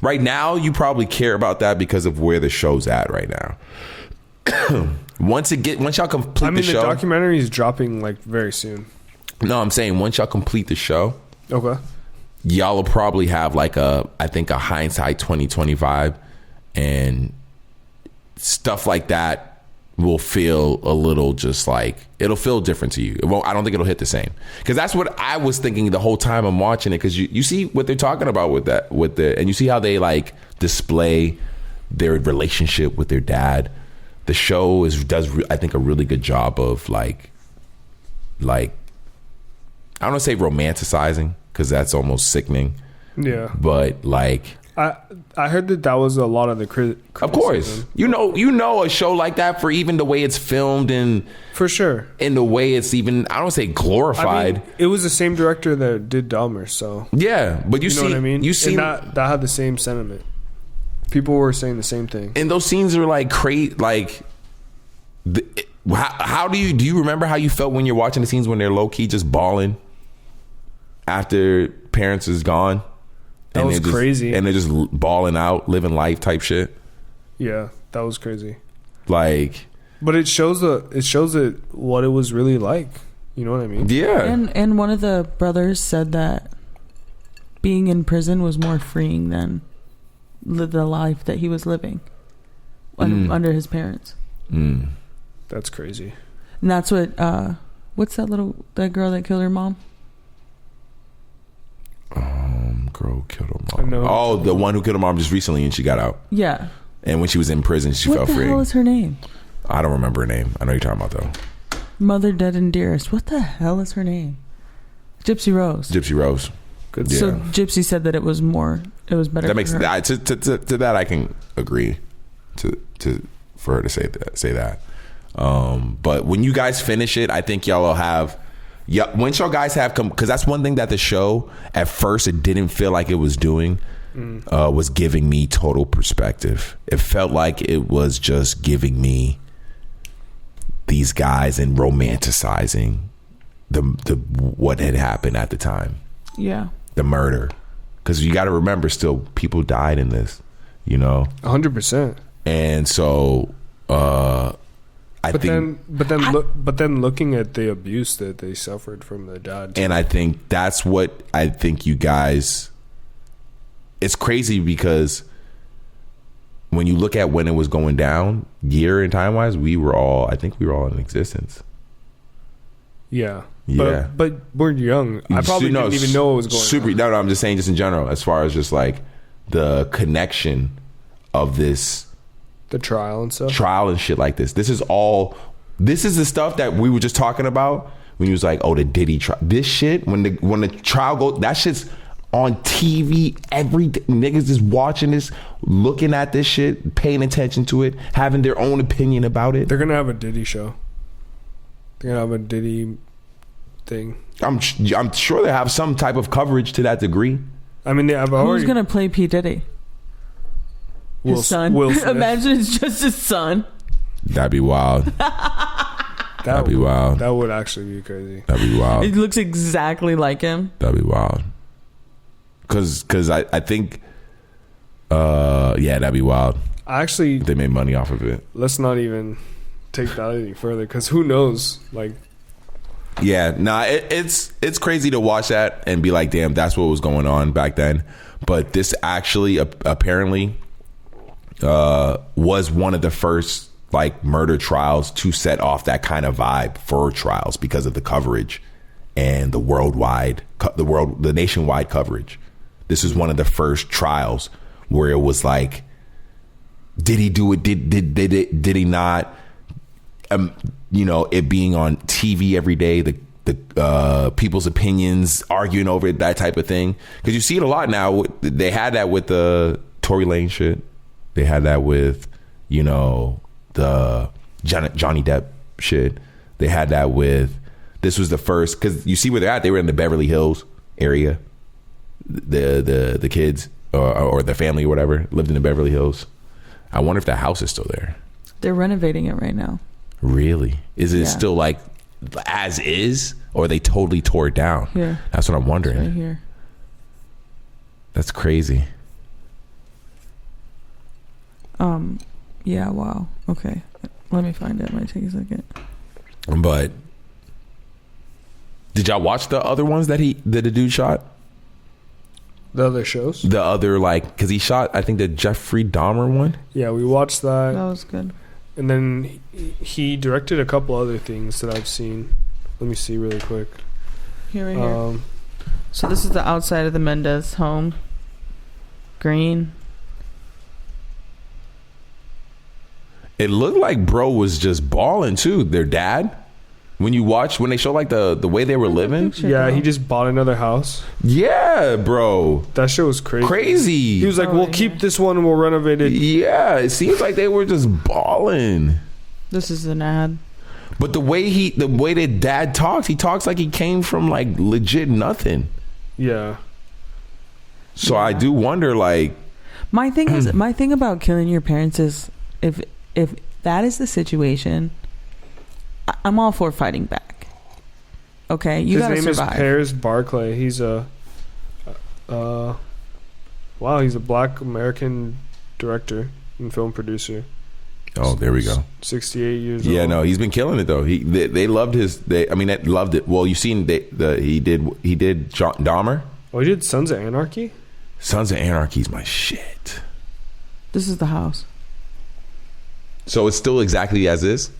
Right now, you probably care about that because of where the show's at right now. Once y'all complete the the show, documentary is dropping like very soon. no, I'm saying once y'all complete the show, Okay. y'all will probably have like a hindsight 2020 vibe, and stuff like that will feel a little just like, it'll feel different to you. It won't, I don't think it'll hit the same, because that's what I was thinking the whole time I'm watching it, because you see what they're talking about and you see how they like display their relationship with their dad. The show does I think a really good job of like I don't want to say romanticizing, because that's almost sickening, Yeah. but like, I heard that was a lot of the of course, you know a show like that, for even the way it's filmed and for sure. in the way it's even, I don't say glorified. I mean, it was the same director that did Dahmer, so Yeah, but you know see what I mean. you see And that had the same sentiment. People were saying the same thing. and those scenes are like crazy. Like, how do you remember how you felt when you're watching the scenes when they're low key just bawling after parents is gone? That was crazy. And they're just balling out, living life type shit. Yeah, that was crazy. Like, But it shows it what it was really like. You know what I mean? yeah. And one of the brothers said that being in prison was more freeing than the life that he was living under his parents. That's crazy. And that's what what's that girl that killed her mom? Girl killed her I mom. know. Oh, the one who killed her mom just recently, and she got out. Yeah. And when she was in prison, she What felt the free. hell is her name? I don't remember her name. I know you're talking about though. Mother Dead and Dearest. What the hell is her name? Gypsy Rose. Gypsy Rose. Good. Yeah. So Gypsy said that it was better. That makes for her. to that I can agree for her to say that. But when you guys finish it, I think y'all will have. Yeah, once y'all guys have come, because that's one thing that the show at first it didn't feel like it was doing, was giving me total perspective. It felt like it was just giving me these guys and romanticizing the what had happened at the time, Yeah. the murder, because you got to remember, still people died in this, 100%. and so But then looking at the abuse that they suffered from their dad, and I think that's what I think you guys. It's crazy because when you look at when it was going down, year and time wise, we were all in existence. yeah. Yeah. But we're young. I probably didn't even know what was going on. No, I'm just saying, just in general, as far as just like the connection of this The trial and stuff. trial and shit like this. This is the stuff that we were just talking about when you was like, oh, the Diddy trial. This shit, when the trial goes, that shit's on TV every day. Niggas is watching this, looking at this shit, paying attention to it, having their own opinion about it. They're gonna have a Diddy show. They're gonna have a Diddy thing. I'm sure they have some type of coverage to that degree. I mean, I've already. Who's gonna play P Diddy? His son. Will Smith. Imagine it's just his son. That'd be wild. That'd be wild. That would actually be crazy. That'd be wild. It looks exactly like him. That'd be wild. Cause I think, that'd be wild. Actually, They made money off of it. let's not even take that any further, because who knows? Like, Yeah, nah, it's crazy to watch that and be like, damn, that's what was going on back then. But this actually apparently was one of the first like murder trials to set off that kind of vibe for trials because of the coverage and the nationwide coverage. This is one of the first trials where it was like, did he do it? Did he not? It being on TV every day, the the people's opinions, arguing over it, that type of thing. Because you see it a lot now. They had that with the Tory Lane shit. They had that with, you know, the Johnny Depp shit. They had that with, this was the first, because you see where they're at. They were in the Beverly Hills area. The kids or the family or whatever lived in the Beverly Hills. I wonder if that house is still there. They're renovating it right now. Really? Is it still like as is, or they totally tore it down? Here. That's what I'm wondering. It's right here. That's crazy. Yeah, wow. Okay. Let me find it. It might take a second. But did y'all watch the other ones that the dude shot? The other shows? The other, like, because he shot, I think, the Jeffrey Dahmer one. Yeah, we watched that. That was good. And then he directed a couple other things that I've seen. Let me see really quick. Here, right here. So this is the outside of the Menendez home. Green. It looked like bro was just balling too. Their dad, when they show like the way they were living. Yeah, he just bought another house. Yeah, bro. That shit was crazy. He was like, we'll keep this one and we'll renovate it. Yeah, it seems like they were just balling. This is an ad. But the way that dad talks, he talks like he came from like legit nothing. Yeah. So I do wonder, like, my thing about killing your parents is if that is the situation, I'm all for fighting back. Okay, you gotta survive. His name is Paris Barclay. He's a he's a Black American director and film producer. Oh, there we go. 68 years old. Yeah, no, he's been killing it though. They loved they loved it. Well, you seen he did Dahmer. Oh, he did Sons of Anarchy. Sons of Anarchy is my shit. This is the house. So it's still exactly as is?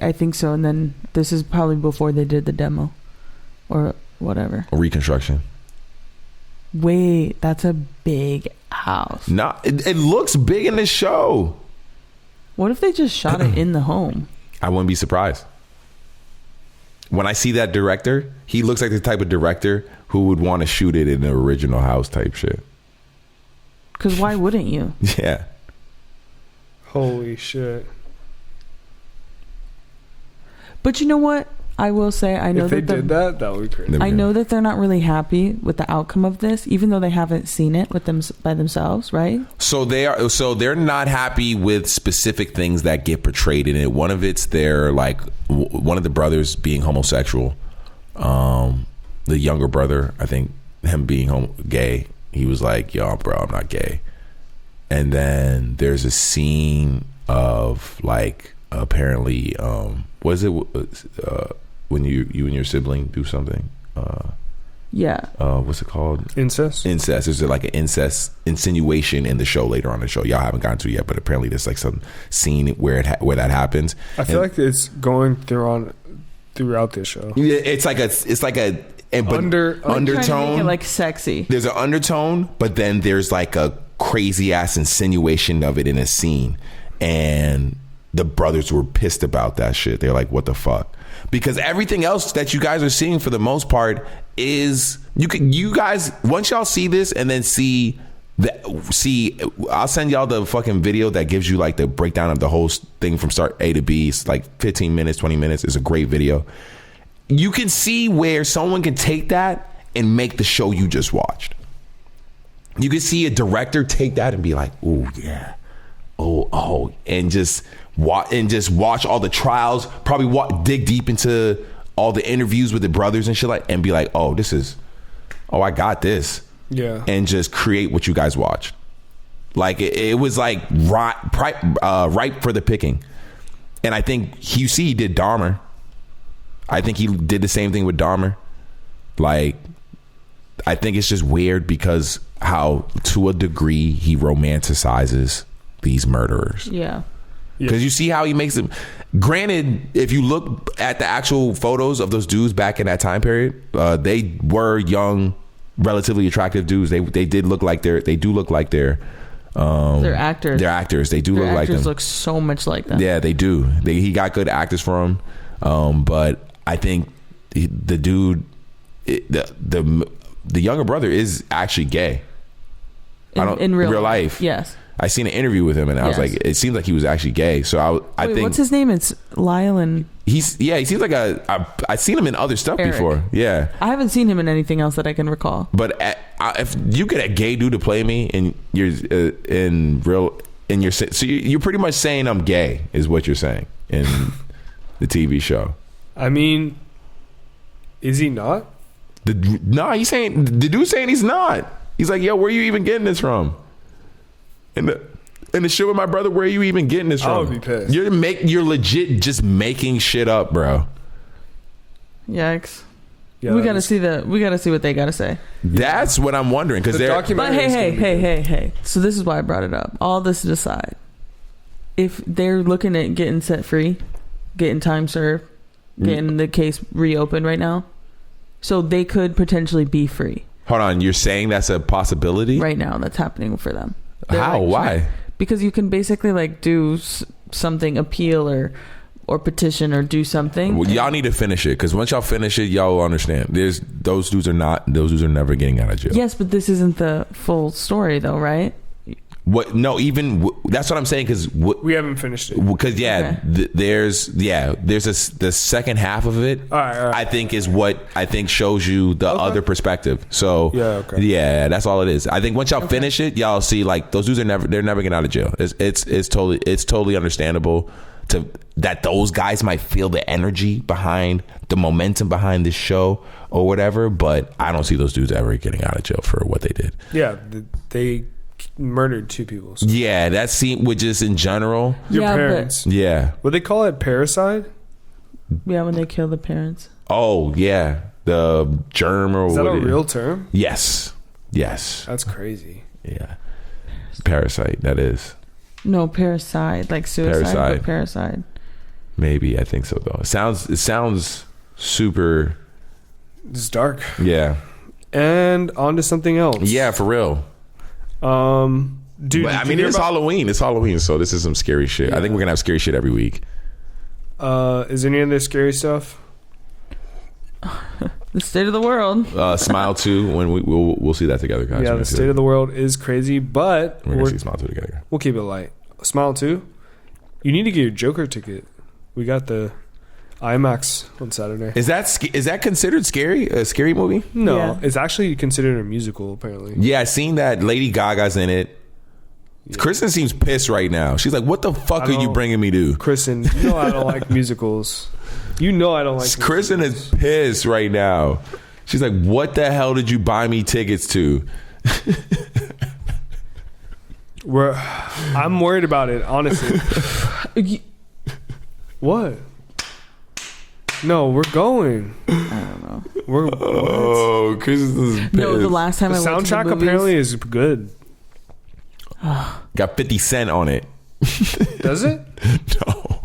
I think so. And then this is probably before they did the demo or whatever. Or reconstruction. Wait, that's a big house. No, it looks big in this show. What if they just shot it in the home? I wouldn't be surprised. When I see that director, he looks like the type of director who would want to shoot it in the original house type shit. Because why wouldn't you? Yeah. Holy shit. But you know what? I will say, I know if they did that would be crazy. I know that they're not really happy with the outcome of this, even though they haven't seen it with them by themselves, right? So they're not happy with specific things that get portrayed in it. One of it's their like one of the brothers being homosexual. The younger brother, I think, him being gay. He was like, "Yo, bro, I'm not gay." And then there's a scene of like apparently, was it when you and your sibling do something? Yeah. What's it called? Incest. Incest. There's like an incest insinuation in the show later on in the show. Y'all haven't gotten to it yet, but apparently there's like some scene where that happens. I feel like it's going throughout this show. Yeah, it's like a undertone. Like sexy. There's an undertone, but then there's like a crazy ass insinuation of it in a scene, and the brothers were pissed about that shit. They're like, what the fuck? Because everything else that you guys are seeing for the most part is you guys once y'all see this and then I'll send y'all the fucking video that gives you like the breakdown of the whole thing from start A to B. It's like 15 minutes, 20 minutes. It's a great video. You can see where someone can take that and make the show you just watched. You can see a director take that and be like, "Oh yeah, oh," and just watch all the trials. Probably dig deep into all the interviews with the brothers and shit and be like, "Oh, I got this." Yeah, and just create what you guys watched. Like it was like ripe for the picking. And I think he did Dahmer. I think he did the same thing with Dahmer. Like, I think it's just weird because how, to a degree, he romanticizes these murderers. Yeah. Because you see how he makes them. Granted, if you look at the actual photos of those dudes back in that time period, they were young, relatively attractive dudes. They do look like they're actors. They're actors. They do look like them. Actors look so much like them. Yeah, they do. He got good actors for him. But I think the dude, the younger brother is actually gay. In real life. Yes. I seen an interview with him, and I was like, it seems like he was actually gay. So I think, what's his name? It's Lyle and he seems like I've seen him in other stuff Eric. before. Yeah, I haven't seen him in anything else that I can recall. but if you get a gay dude to play me, and you're so you're pretty much saying I'm gay, is what you're saying in the TV show. I mean, is he not? No, he's saying, the dude's saying he's not. He's like, yo, where are you even getting this from? In the show with my brother, where are you even getting this from? I would be pissed. You're legit just making shit up, bro. Yikes. Yeah, we gotta see what they gotta say. That's what I'm wondering, because they're documentary. But hey. So this is why I brought it up. All this aside, if they're looking at getting set free, getting time served, getting the case reopened right now, so they could potentially be free. Hold on, you're saying that's a possibility? Right now, that's happening for them. How? Why? Because you can basically like do something, appeal or petition or do something. Well, y'all need to finish it, because once y'all finish it, y'all will understand. Those dudes are never getting out of jail. Yes, but this isn't the full story though, right? What? No, even that's what I'm saying, because We haven't finished it. Because there's the second half of it. All right. I think is what I think shows you the other perspective. So that's all it is. I think once y'all finish it, y'all see like those dudes they're never getting out of jail. It's totally understandable that those guys might feel the energy behind the momentum behind this show or whatever, but I don't see those dudes ever getting out of jail for what they did. Yeah, they murdered 2 people. So. Yeah, that scene with just in general. Your parents. Yeah. What they call it, parricide? Yeah, when they kill the parents. Oh yeah, the germ or is that what a real term? Yes. That's crazy. Yeah. Parasite. That is. No, parasite, like suicide. Parasite. Maybe, I think so though. It sounds super. It's dark. Yeah. And on to something else. Yeah, for real. Dude, I mean, it's Halloween. It's Halloween, so this is some scary shit. Yeah. I think we're gonna have scary shit every week. Is any other scary stuff? The state of the world. Smile 2, when we'll see that together, guys. Yeah, the state of the world is crazy, but we're gonna see Smile 2 together. We'll keep it light. Smile 2. You need to get your Joker ticket. We got the IMAX on Saturday. Is that considered scary? A scary movie? No, Yeah. it's actually considered a musical. Apparently. Yeah, I seen that. Lady Gaga's in it. Yeah. Kristen seems pissed right now. She's like, "What the fuck are you bringing me to?" Kristen, you know I don't like musicals. You know I don't like. Kristen is pissed right now. She's like, "What the hell did you buy me tickets to?" I'm worried about it, honestly. What? No, we're going. I don't know. Oh, Kristen's pissed. No, the last time the I went to the soundtrack movies, apparently is good. Got 50 Cent on it. Does it? No.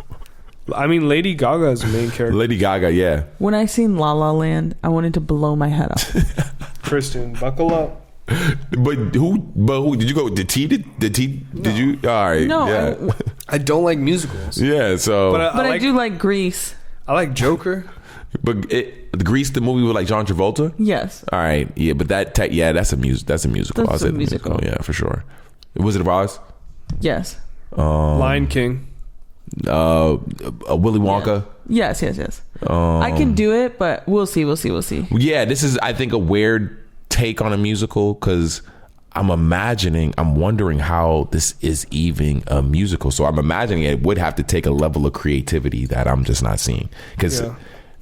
I mean, Lady Gaga is the main character. Lady Gaga, yeah. when I seen La La Land, I wanted to blow my head off. Kristen, buckle up. But who did you go? Did you? All right. No, Yeah. I don't like musicals. Yeah. So. But I do like Grease. I like Joker. But Grease, the movie with like John Travolta. Yes. All right. Yeah. But that's a musical. That's a musical. Yeah, for sure. Was it Oz? Yes. Lion King. Willy Wonka. Yes. I can do it, but we'll see. Yeah, this is, I think, a weird take on a musical, because I'm wondering how this is even a musical. So I'm imagining it would have to take a level of creativity that I'm just not seeing. Because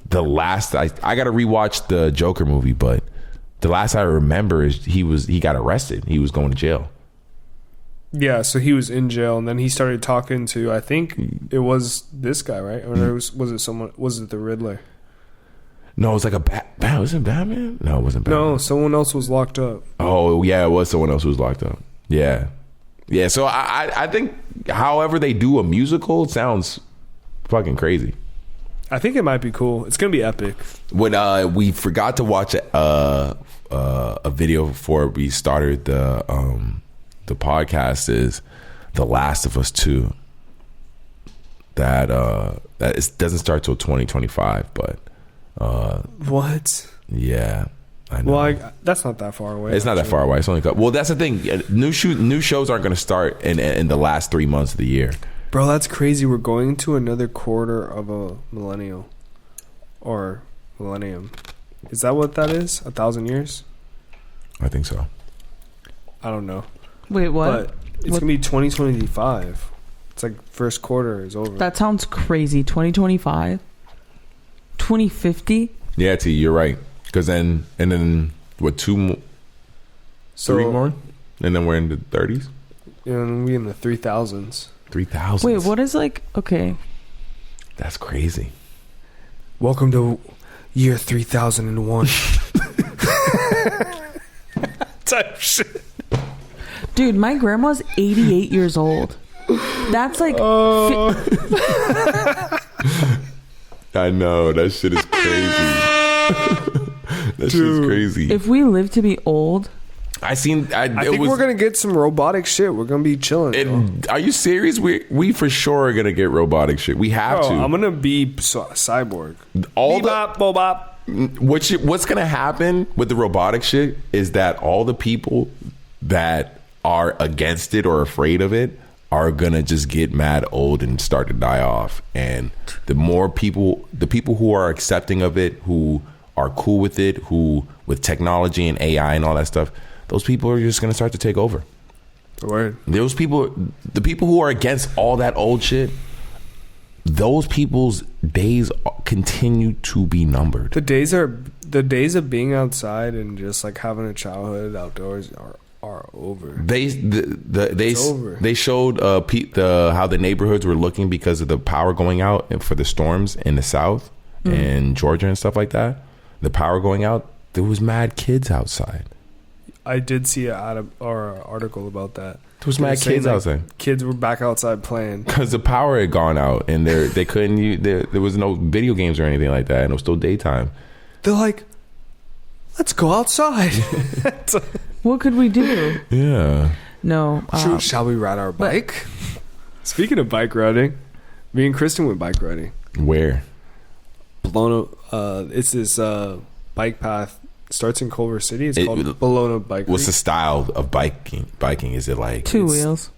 the last, I got to rewatch the Joker movie, but the last I remember is he got arrested. He was going to jail. Yeah, so he was in jail, and then he started talking to, I think it was this guy, right? Or was it someone? Was it the Riddler? No, it was like was it Batman? No, it wasn't Batman. No, someone else was locked up. Oh, yeah, it was someone else who was locked up. Yeah. Yeah, so I think however they do a musical, it sounds fucking crazy. I think it might be cool. It's going to be epic. When we forgot to watch a video before we started the podcast, is The Last of Us 2. That doesn't start till 2025, but What? Yeah, I know. Well, that's not that far away. It's not that far away. It's only well, that's the thing. New shows aren't going to start in the last 3 months of the year. Bro, that's crazy. We're going to another quarter of a millennial or millennium. Is that what that is? 1,000 years? I think so. I don't know. Wait, what? But it's going to be 2025. It's like first quarter is over. That sounds crazy. 2025? 2050? Yeah, T, you're right. Because then what, 2 more? So, 3 more? And then we're in the 30s? And we in the 3000s. 3,000. Wait, what is like, okay. That's crazy. Welcome to year 3001. Type shit. Dude, my grandma's 88 years old. That's like... I know. That shit is crazy. That shit's crazy. If we live to be old... I think we're going to get some robotic shit. We're going to be chilling. Are you serious? We for sure are going to get robotic shit. We have to. I'm going to be cyborg. What's going to happen with the robotic shit is that all the people that are against it or afraid of it are going to just get mad old and start to die off. And the people who are accepting of it, who are cool with it, who with technology and AI and all that stuff, those people are just going to start to take over. Word. Those people, the people who are against all that old shit, those people's days continue to be numbered. The days of being outside and just like having a childhood outdoors are over. They showed how the neighborhoods were looking because of the power going out for the storms in the south and Georgia and stuff like that. The power going out, there was mad kids outside. I did see an article about that. There was mad kids outside. Kids were back outside playing because the power had gone out and they couldn't use, there was no video games or anything like that, and it was still daytime. They're like, let's go outside. What could we do? Yeah. No. Shall we ride our bike? Speaking of bike riding, me and Kristen went bike riding. Where? Bologna. It's this bike path. Starts in Culver City. It's called Bologna Bike. What's the style of biking? Is it like 2 wheels?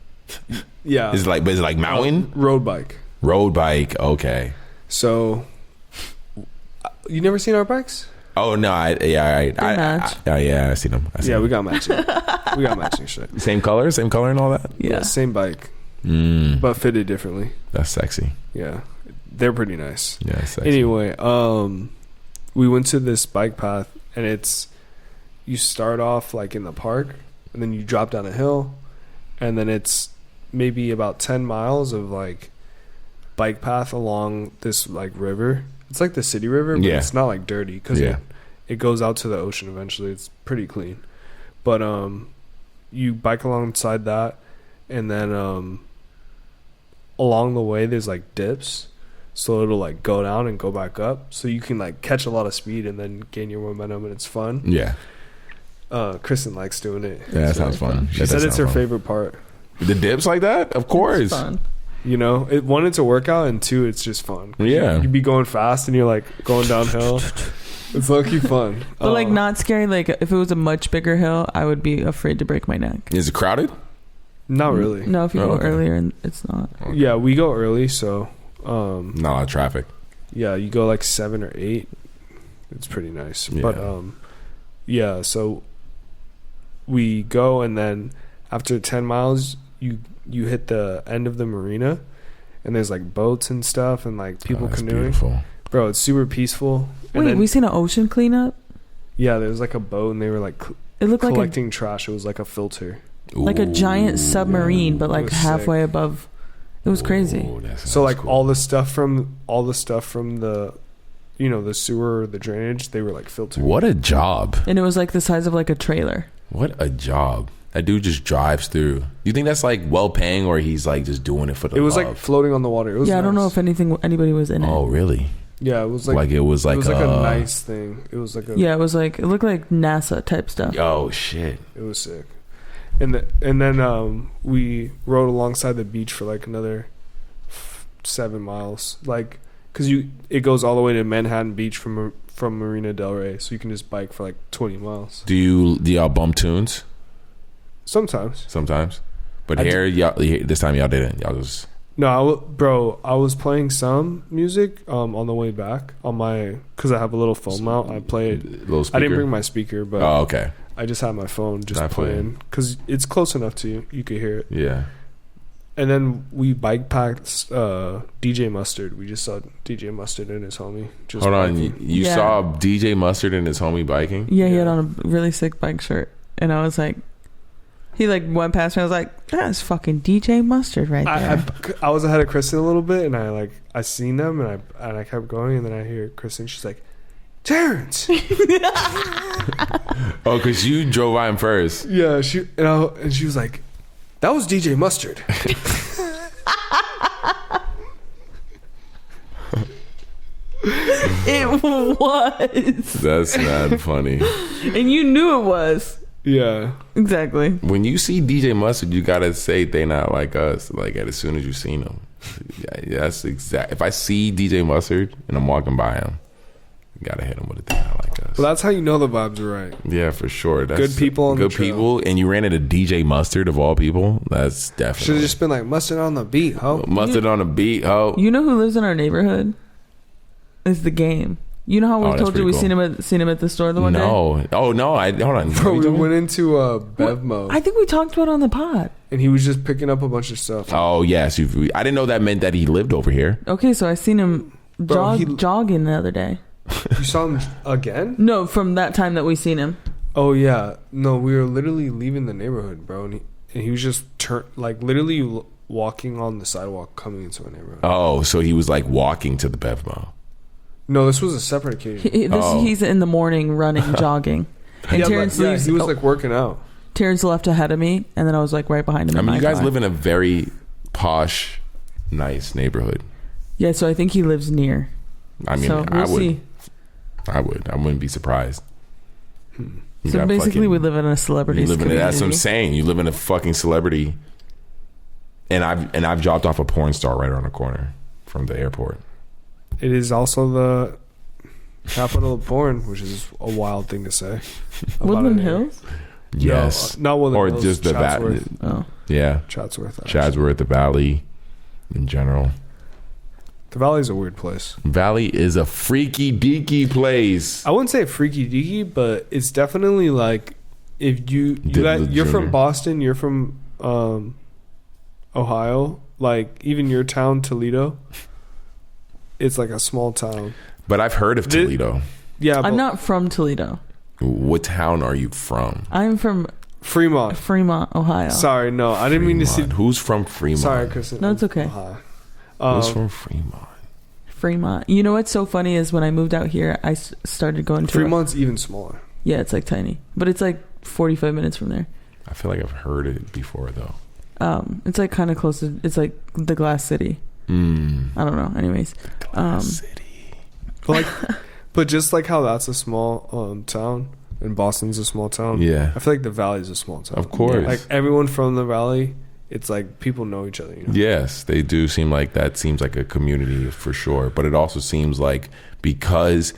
Yeah. Is it like mountain? Road bike. Road bike. Okay. So, you never seen our bikes? Oh no! I see them. We got matching. We got matching shit. Same color and all that. Yeah, same bike, but fitted differently. That's sexy. Yeah, they're pretty nice. Yeah, that's sexy. Anyway, we went to this bike path, and you start off like in the park, and then you drop down a hill, and then it's maybe about 10 miles of like bike path along this like river. It's like the city river, but it's not like dirty because it goes out to the ocean eventually. It's pretty clean. But you bike alongside that, and then along the way there's like dips, so it'll like go down and go back up, so you can like catch a lot of speed and then gain your momentum, and it's fun. Yeah. Kristen likes doing it. Yeah, that sounds fun. She said it's her favorite part. The dips like that? Of course. It's fun. You know, one, it's a workout, and two, it's just fun. Yeah. You'd be going fast and you're like going downhill. It's low-key fun. But like not scary. Like if it was a much bigger hill, I would be afraid to break my neck. Is it crowded? Not really. No, if you go earlier, and it's not. Okay. Yeah, we go early, so not a lot of traffic. Yeah, you go like 7 or 8. It's pretty nice. Yeah. But so we go, and then after 10 miles, you hit the end of the marina, and there's like boats and stuff, and like people canoeing. Beautiful. Bro, it's super peaceful. Wait, we seen an ocean cleanup? Yeah, there was like a boat, and they were like it looked collecting trash. It was like a filter. Like a giant submarine, but like halfway sick. above. It was crazy. So like cool. all the stuff from the the sewer, the drainage, they were like filtered. What a job. And it was like the size of like a trailer. What a job. That dude just drives through. You think that's like well paying, or he's like just doing it for the love? It was like floating on the water. It was nice. I don't know if anybody was in it. Oh really? Yeah, it was like it was like a nice thing. It was like a it looked like NASA type stuff. Oh shit. It was sick. And then we rode alongside the beach for like another 7 miles. Like because it goes all the way to Manhattan Beach from Marina Del Rey, so you can just bike for like 20 miles. Do y'all bump tunes? Sometimes. But this time y'all didn't. Y'all just... No, I was playing some music on the way back on my, because I have a little phone mount. I played. Little speaker? I didn't bring my speaker, but okay. I just had my phone just playing because it's close enough to you could hear it. Yeah. And then we bike packed DJ Mustard. We just saw DJ Mustard and his homie. Just Hold on, you saw DJ Mustard and his homie biking? Yeah, he had on a really sick bike shirt, and I was like. He like went past me. I was like, "That's fucking DJ Mustard right there." I was ahead of Kristen a little bit, and I seen them, and I kept going, and then I hear Kristen. She's like, "Terrence." Oh, because you drove by him first. Yeah, she was like, "That was DJ Mustard." It was. That's not funny. And you knew it was. Yeah, exactly. When you see DJ Mustard, you gotta say they not like us. Like as soon as you seen them, yeah, that's exact. If I see DJ Mustard and I'm walking by him, you gotta hit him with a thing not like us. Well, that's how you know the vibes are right. Yeah, for sure. That's good people. On good the trail. people, and you ran into DJ Mustard of all people. That's definitely should have just been like Mustard on the beat, ho. Mustard on the beat, ho. You know who lives in our neighborhood? Is the Game. You know how we told you we seen him at the store the one day? No. Oh no, hold on. Bro, we went into Bev mode. I think we talked about it on the pod. And he was just picking up a bunch of stuff. Oh yes, I didn't know that meant that he lived over here. Okay, so I seen him jogging the other day. You saw him again? No, from that time that we seen him. Oh yeah, no, we were literally leaving the neighborhood, bro, and he was just literally walking on the sidewalk coming into our neighborhood. Oh, so he was like walking to the Bevmo. No, this was a separate occasion. He's in the morning running, jogging. And Terrence leaves. He was like working out. Terrence left ahead of me, and then I was like right behind him. I mean, you guys live in a very posh, nice neighborhood. Yeah, so I think he lives near. I mean, so we'll see. I wouldn't be surprised. So basically, we live in a celebrity. That's what I'm saying. You live in a fucking celebrity, and I've dropped off a porn star right around the corner from the airport. It is also the capital of porn, which is a wild thing to say. Woodland Hills? Yes. No, not Woodland Hills. Or just the Chatsworth. Yeah. Chatsworth, the Valley in general. The Valley's a weird place. Valley is a freaky deaky place. I wouldn't say freaky deaky, but it's definitely like if you're from Boston, you're from Ohio, like even your town, Toledo. It's like a small town. But I've heard of Toledo. Yeah. I'm not from Toledo. What town are you from? I'm from Fremont, Ohio. Sorry, no, I didn't mean to see. Who's from Fremont? Sorry, Kristen. No, it's okay. Who's from Fremont? Fremont. You know what's so funny is when I moved out here, I started going to Fremont's even smaller. Yeah, it's like tiny, but it's like 45 minutes from there. I feel like I've heard it before though. It's like kind of close to. It's like the Glass City. I don't know. Anyways, City. But just like how that's a small town and Boston's a small town. Yeah, I feel like the Valley's a small town. Of course, like everyone from the Valley, it's like people know each other. You know? Yes, they do seem like that. Seems like a community for sure. But it also seems like because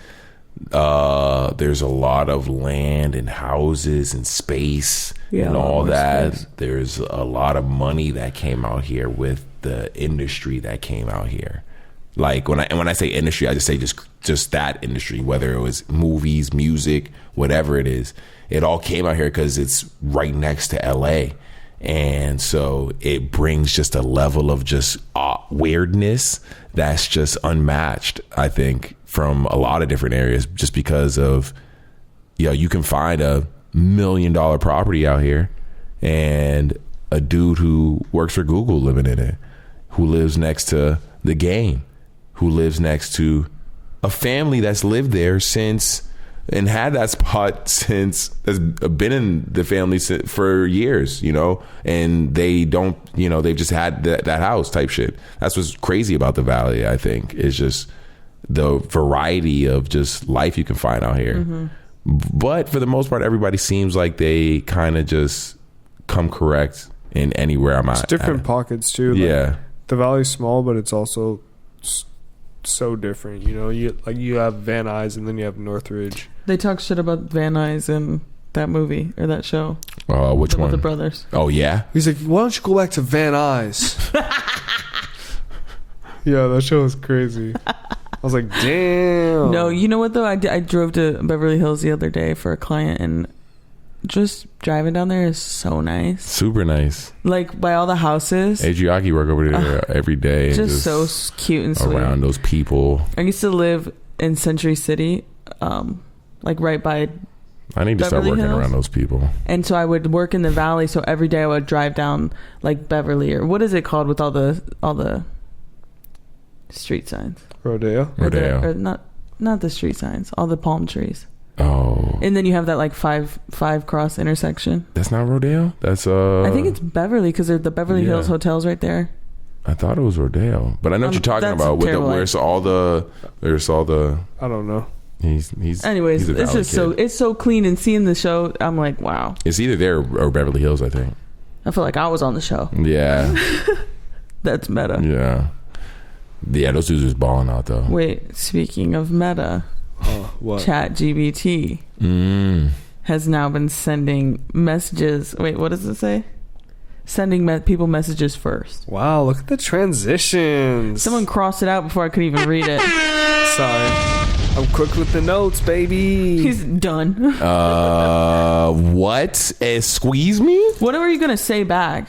there's a lot of land and houses and space and all that. Space. There's a lot of money that came out here with the industry that came out here. Like when I say industry, I just say just that industry, whether it was movies, music, whatever it is. It all came out here because it's right next to LA. And so it brings just a level of just weirdness that's just unmatched, I think, from a lot of different areas, just because of, you can find $1 million property out here and a dude who works for Google living in it, who lives next to the Game, who lives next to a family that's lived there since and had that spot since, has been in the family for years, and they don't, they've just had that house type shit. That's what's crazy about the Valley, I think, is just the variety of just life you can find out here. Mm-hmm. But for the most part, everybody seems like they kind of just come correct in anywhere I'm at. It's different pockets too. Yeah. The Valley's small, but it's also so different. You know, you have Van Nuys and then you have Northridge. They talk shit about Van Nuys in that movie or that show. Which one? The brothers. Oh yeah. He's like, why don't you go back to Van Nuys? Yeah, that show was crazy. I was like, damn. No, you know what though? I drove to Beverly Hills the other day for a client, and just driving down there is so nice. Super nice. Like by all the houses. Adriaki work over there every day. Just so cute and sweet. Around those people. I used to live in Century City, like right by I need to start working Hills. around those people. And so I would work in the valley, so every day I would drive down like Beverly, or what is it called with all the street signs? Rodeo. Or not the street signs, all the palm trees. Oh. And then you have that like five cross intersection. That's not Rodeo? That's I think it's Beverly, because there's the Beverly Hills hotels right there. I thought it was Rodeo, but I know what you're talking about with where's all the I don't know. Anyways, it's just it's so clean, and seeing the show, I'm like, wow. It's either there or Beverly Hills, I think. I feel like I was on the show. Yeah. That's meta. Yeah, those dudes was balling out though. Wait, speaking of meta, what? ChatGPT has now been sending messages. Wait, what does it say? Sending people messages first. Wow, look at the transitions. Someone crossed it out before I could even read it. Sorry. I'm quick with the notes, baby. He's done. What? Squeeze me? What are you going to say back?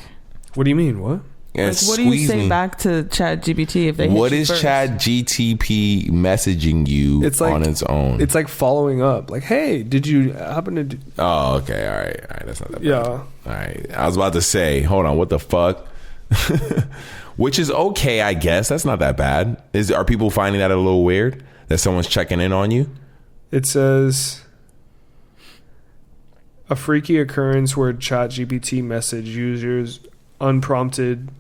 What do you mean? What? Like, what do you say back to ChatGPT if they hit What you is first? ChatGPT messaging you on its own? It's like following up. Like, hey, did you happen to do... Oh, okay. All right. That's not that bad. Yeah. All right. I was about to say, hold on. What the fuck? Which is okay, I guess. That's not that bad. Are people finding that a little weird? That someone's checking in on you? It says... A freaky occurrence where ChatGPT message users unprompted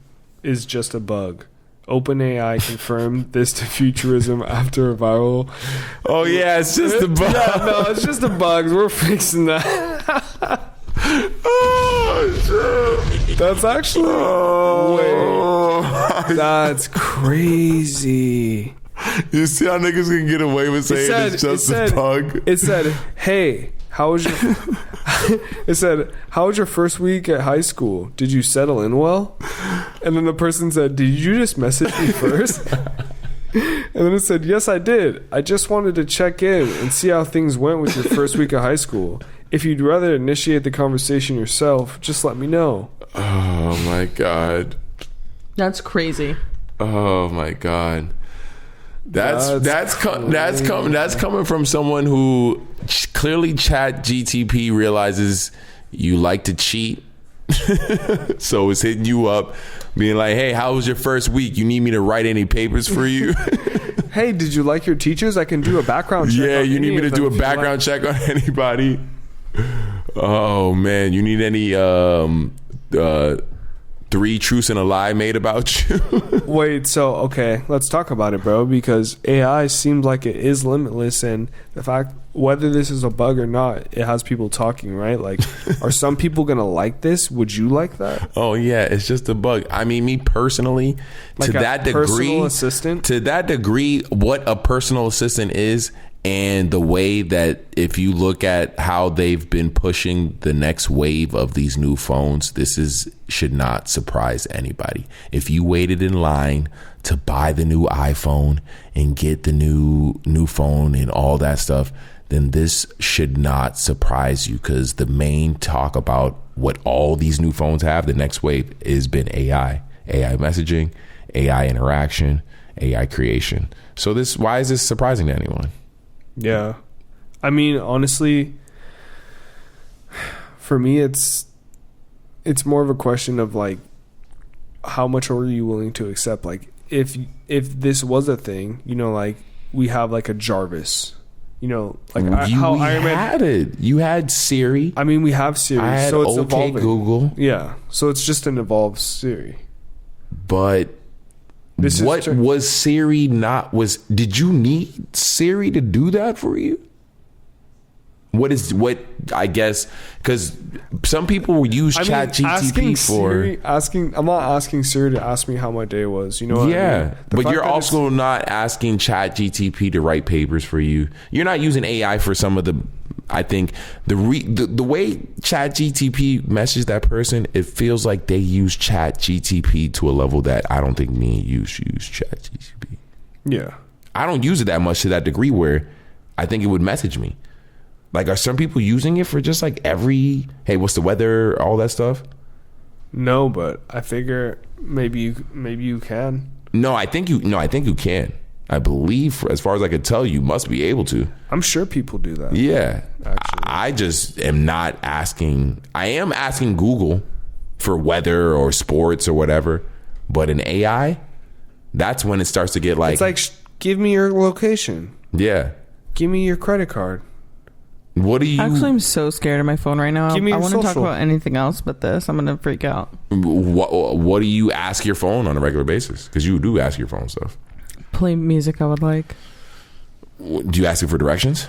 is just a bug. OpenAI confirmed this to Futurism after a viral... Oh, yeah, it's just a bug. Yeah, no, it's just a bug. We're fixing that. Oh, shit. That's actually... Wait. That's crazy. You see how niggas can get away with saying it's just a bug? It said, hey, how was your... It said, how was your first week at high school? Did you settle in well? And then the person said, did you just message me first? And then it said, yes, I did. I just wanted to check in and see how things went with your first week of high school. If you'd rather initiate the conversation yourself, just let me know. Oh, my God. That's crazy. Oh, my God. That's coming from someone who clearly ChatGPT realizes you like to cheat, so it's hitting you up, being like, "Hey, how was your first week? You need me to write any papers for you?" Hey, did you like your teachers? I can do a background check. Yeah, you need me to do a background check on anybody. Oh man, you need any 3 truths and a lie made about you? Wait, so okay, let's talk about it, bro, because AI seems like it is limitless, and the fact whether this is a bug or not, it has people talking, right? Like, are some people gonna like this? Would you like that? Oh yeah, it's just a bug. I mean, me personally, like to that degree, personal assistant? To that degree, what a personal assistant is, and the way that if you look at how they've been pushing the next wave of these new phones, should not surprise anybody. If you waited in line to buy the new iPhone and get the new phone and all that stuff, then this should not surprise you, because the main talk about what all these new phones have, the next wave, has been AI messaging, AI interaction, AI creation. So why is this surprising to anyone? Yeah. I mean, honestly, for me, it's more of a question of like, how much are you willing to accept? Like, if this was a thing, you know, like we have like a Jarvis, you know, like how Iron Man had it. You had Siri. I mean, we have Siri, I had so it's OK evolving. Google. Yeah, so it's just an evolved Siri. But what was Siri not? Did you need Siri to do that for you? what I guess, because some people use ChatGPT for I'm not asking Siri to ask me how my day was. You know what I mean? But you're also not asking ChatGPT to write papers for you. You're not using AI for some of the. I think the way ChatGPT messages that person, it feels like they use ChatGPT to a level that I don't think me and you use ChatGPT. Yeah, I don't use it that much to that degree where I think it would message me. Like, are some people using it for just like hey, what's the weather, all that stuff? No, but I figure maybe you can. No, I think you can. I believe, as far as I could tell, you must be able to. I'm sure people do that. Yeah, actually. I just am not asking. I am asking Google for weather or sports or whatever, but in AI, that's when it starts to get like. It's like, give me your location. Yeah. Give me your credit card. What do you? Actually, I'm so scared of my phone right now. Give me I your want to talk social. about anything else but this. I'm gonna freak out. What do you ask your phone on a regular basis? Because you do ask your phone stuff. Play music I would like. Do you ask it for directions?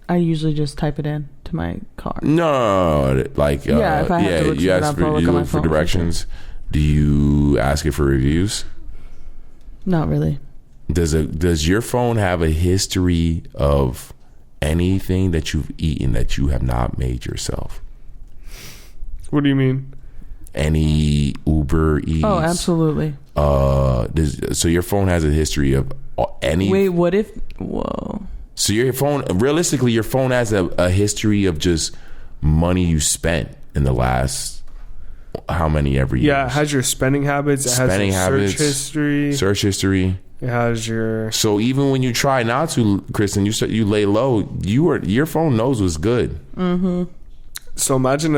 I usually just type it in to my car. No, like yeah, if I have to look you it ask up, I'll look you on my look for phone. directions. Do you ask it for reviews? Not really. Does your phone have a history of anything that you've eaten that you have not made yourself? What do you mean? Any Uber Eats? Oh, absolutely. So your phone has a history of any. Wait, what if? Whoa. So your phone, realistically, your phone has a history of just money you spent in the last how many every year? Yeah, it has your spending habits. It has your search history. It has your. So even when you try not to, Kristen, you lay low. Your phone knows what's good. Mm-hmm. So imagine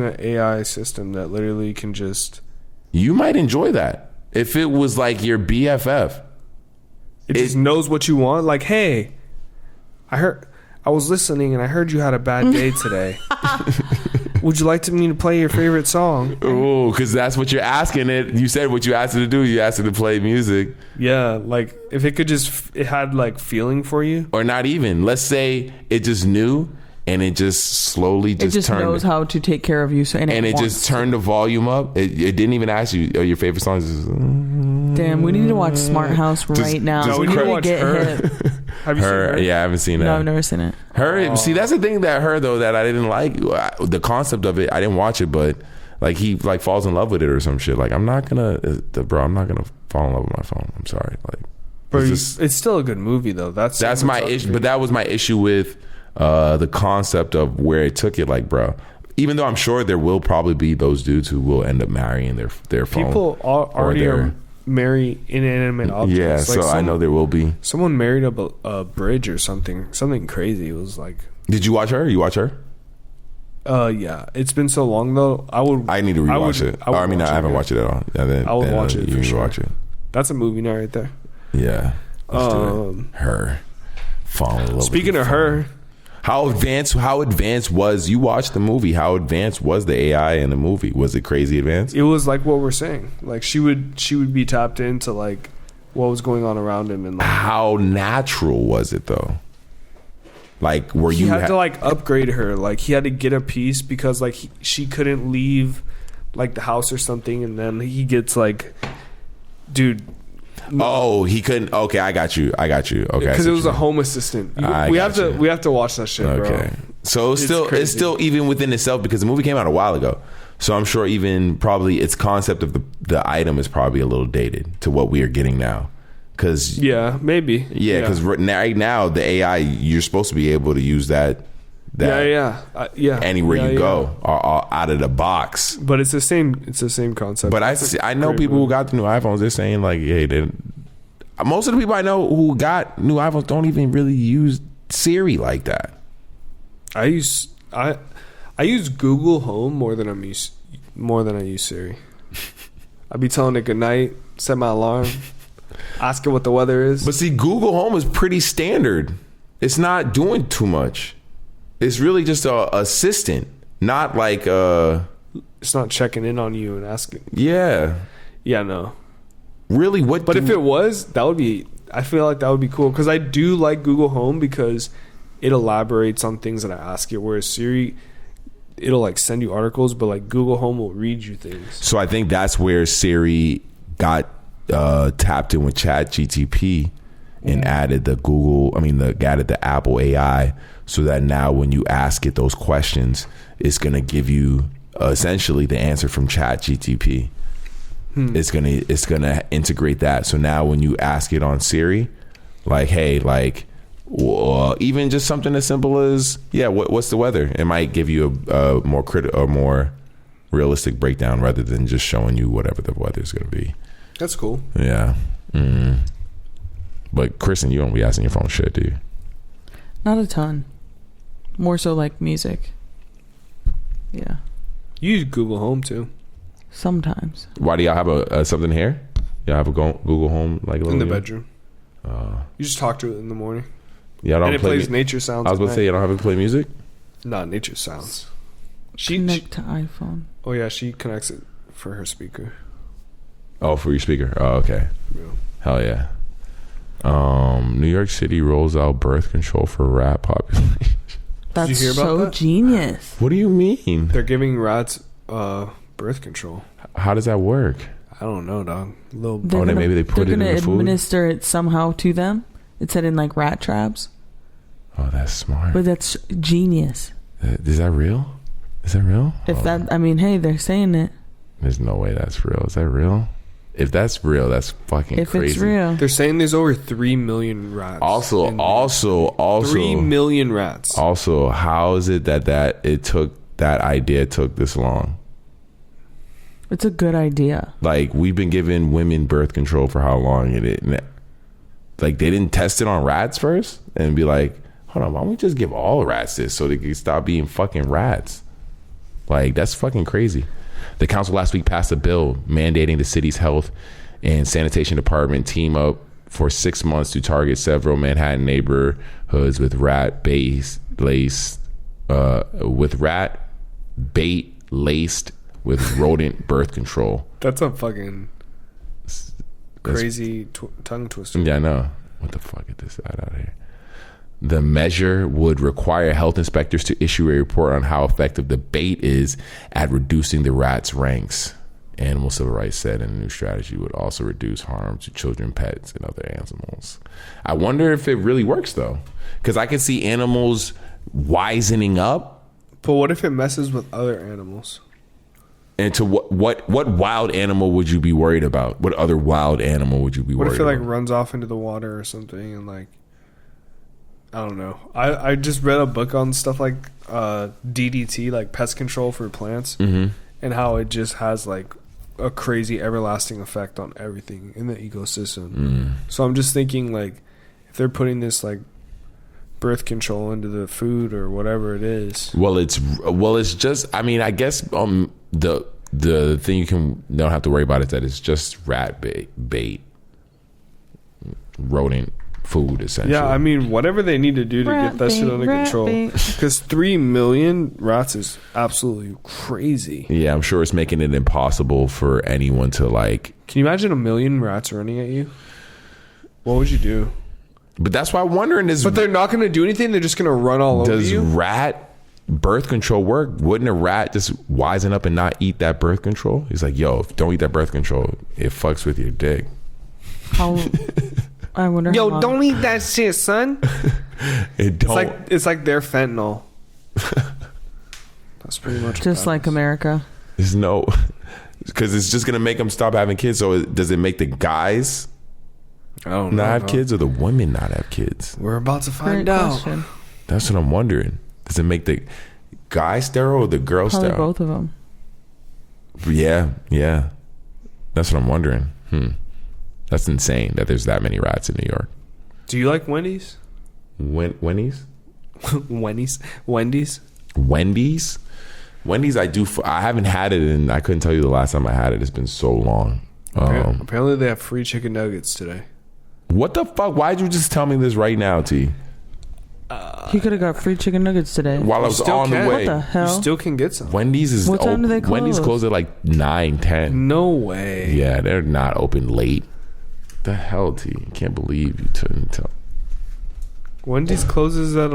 an AI system that literally can just. You might enjoy that if it was like your BFF. It just knows what you want. Like, hey, I was listening and I heard you had a bad day today. Would you like me to play your favorite song? Oh, because that's what you're asking it. You said what you asked it to do. You asked it to play music. Yeah, like if it could it had like feeling for you. Or not even. Let's say it just knew and it just slowly knows how to take care of you. So and it just turned the volume up. It didn't even ask you, your favorite songs. Damn, we need to watch Smart House right now. No, we need to watch Her. Have you seen Her? Yeah, I haven't seen that. No, I've never seen it. Her. See, that's the thing that Her though that I didn't like. The concept of it, I didn't watch it, but like he like falls in love with it or some shit. Like I'm not gonna fall in love with my phone. I'm sorry. Like, but it's still a good movie though. That's my issue. But that was my issue with the concept of where it took it. Like, bro. Even though I'm sure there will probably be those dudes who will end up marrying their phone. People already marry inanimate objects. Yeah, like so I know there will be. Someone married up a bridge or something crazy. It was like. Did you watch Her? You watch Her? Yeah. It's been so long though. I need to rewatch it. I haven't watched it at all. I would watch it for sure. Watch it. That's a movie night right there. Yeah. Let's do it. Her. Fall in love. Speaking of Her. How advanced was, you watched the movie, how advanced was the AI in the movie? Was it crazy advanced? It was like what we're saying. Like she would be tapped into like what was going on around him. And like, how natural was it though? Like he had to like upgrade her. Like he had to get a piece because like she couldn't leave like the house or something. And then he gets like, dude. Oh, he couldn't. Okay, I got you. Okay, because it was a home assistant. We have to watch that shit, bro. So it's still even within itself because the movie came out a while ago. So I'm sure even probably its concept of the item is probably a little dated to what we are getting now. Cause maybe. Yeah, because right now the AI, you're supposed to be able to use that. Anywhere you go, or out of the box. But it's the same concept. But I know people who got the new iPhones. They're saying like, hey, most of the people I know who got new iPhones don't even really use Siri like that. I use Google Home more than I use Siri. I be telling it good night, set my alarm, ask it what the weather is. But see, Google Home is pretty standard. It's not doing too much. It's really just a assistant, not like it's not checking in on you and asking. Yeah, no. Really, But if it was, I feel like that would be cool because I do like Google Home because it elaborates on things that I ask it. Whereas Siri, it'll like send you articles, but like Google Home will read you things. So I think that's where Siri got tapped in with ChatGPT and added the Apple AI, so that now when you ask it those questions, it's gonna give you essentially the answer from ChatGPT. It's gonna integrate that. So now when you ask it on Siri, like, hey, like, even just something as simple as, what's the weather? It might give you a more realistic breakdown rather than just showing you whatever the weather's gonna be. That's cool. Yeah. But Kristen, you don't be asking your phone shit, do you? Not a ton. More so like music. Yeah. You use Google Home too. Sometimes. Why do y'all have a something here? Y'all have a Google Home like in the bedroom? You just talk to it in the morning. Yeah, and it plays nature sounds. I was about to say, you don't have it play music? Not nature sounds. Connect to iPhone. Oh yeah, she connects it for her speaker. Oh, for your speaker. Oh, okay. Yeah. Hell yeah. New York City rolls out birth control for rat population. That's Did you hear about so that? genius. What do you mean? They're giving rats birth control. How does that work? I don't know, dog. Maybe they put it in the food? They're going to administer it somehow to them. It said in like rat traps. Oh, that's smart. But that's genius. Is that real? Is that real? Hey, they're saying it. There's no way that's real. Is that real? If that's real, that's fucking crazy. If it's real. They're saying there's over 3 million rats. Also 3 million rats. Also, how is it that idea took this long? It's a good idea. Like, we've been giving women birth control for how long? Like, they didn't test it on rats first and be like, hold on, why don't we just give all rats this so they can stop being fucking rats? Like, that's fucking crazy. The council last week passed a bill mandating the city's health and sanitation department team up for 6 months to target several Manhattan neighborhoods with rat bait laced with rodent birth control. That's a fucking crazy tongue twister. Yeah, I know. What the fuck is this out of here? The measure would require health inspectors to issue a report on how effective the bait is at reducing the rats' ranks. Animal Civil Rights said, and the new strategy would also reduce harm to children, pets, and other animals. I wonder if it really works, though, because I can see animals wisening up. But what if it messes with other animals? And to what wild animal would you be worried about? What other wild animal would you be worried about? What if it like runs off into the water or something and like, I don't know. I just read a book on stuff like DDT, like pest control for plants, and how it just has like a crazy everlasting effect on everything in the ecosystem. So I'm just thinking, like, if they're putting this like birth control into the food or whatever it is. Well, it's just, I mean, I guess the thing you don't have to worry about is that it's just rat bait, rodent food, essentially. Yeah, I mean, whatever they need to do to get that shit under control. Because 3 million rats is absolutely crazy. Yeah, I'm sure it's making it impossible for anyone to like. Can you imagine 1 million rats running at you? What would you do? But that's why I'm wondering is. But they're not going to do anything. They're just going to run all over you. Does rat birth control work? Wouldn't a rat just wisen up and not eat that birth control? He's like, yo, don't eat that birth control. It fucks with your dick. How? I wonder. Yo, don't eat that shit, son. It's like their fentanyl. That's pretty much just like America. There's no, because it's just gonna make them stop having kids. So does it make the guys not have kids, or the women not have kids? We're about to find Great out. question. That's what I'm wondering. Does it make the guy sterile or the girl Probably sterile? both of them. Yeah. That's what I'm wondering. That's insane that there's that many rats in New York. Do you like Wendy's? Wendy's? Wendy's? Wendy's, I do. I haven't had it, and I couldn't tell you the last time I had it. It's been so long. Apparently, they have free chicken nuggets today. What the fuck? Why'd you just tell me this right now, T? He could have got free chicken nuggets today. While I was on the way. What the hell? You still can get some. Wendy's is What time do they close? Wendy's closed at like 9, 10. No way. Yeah, they're not open late. The hell, T? I can't believe you couldn't tell. Wendy's closes at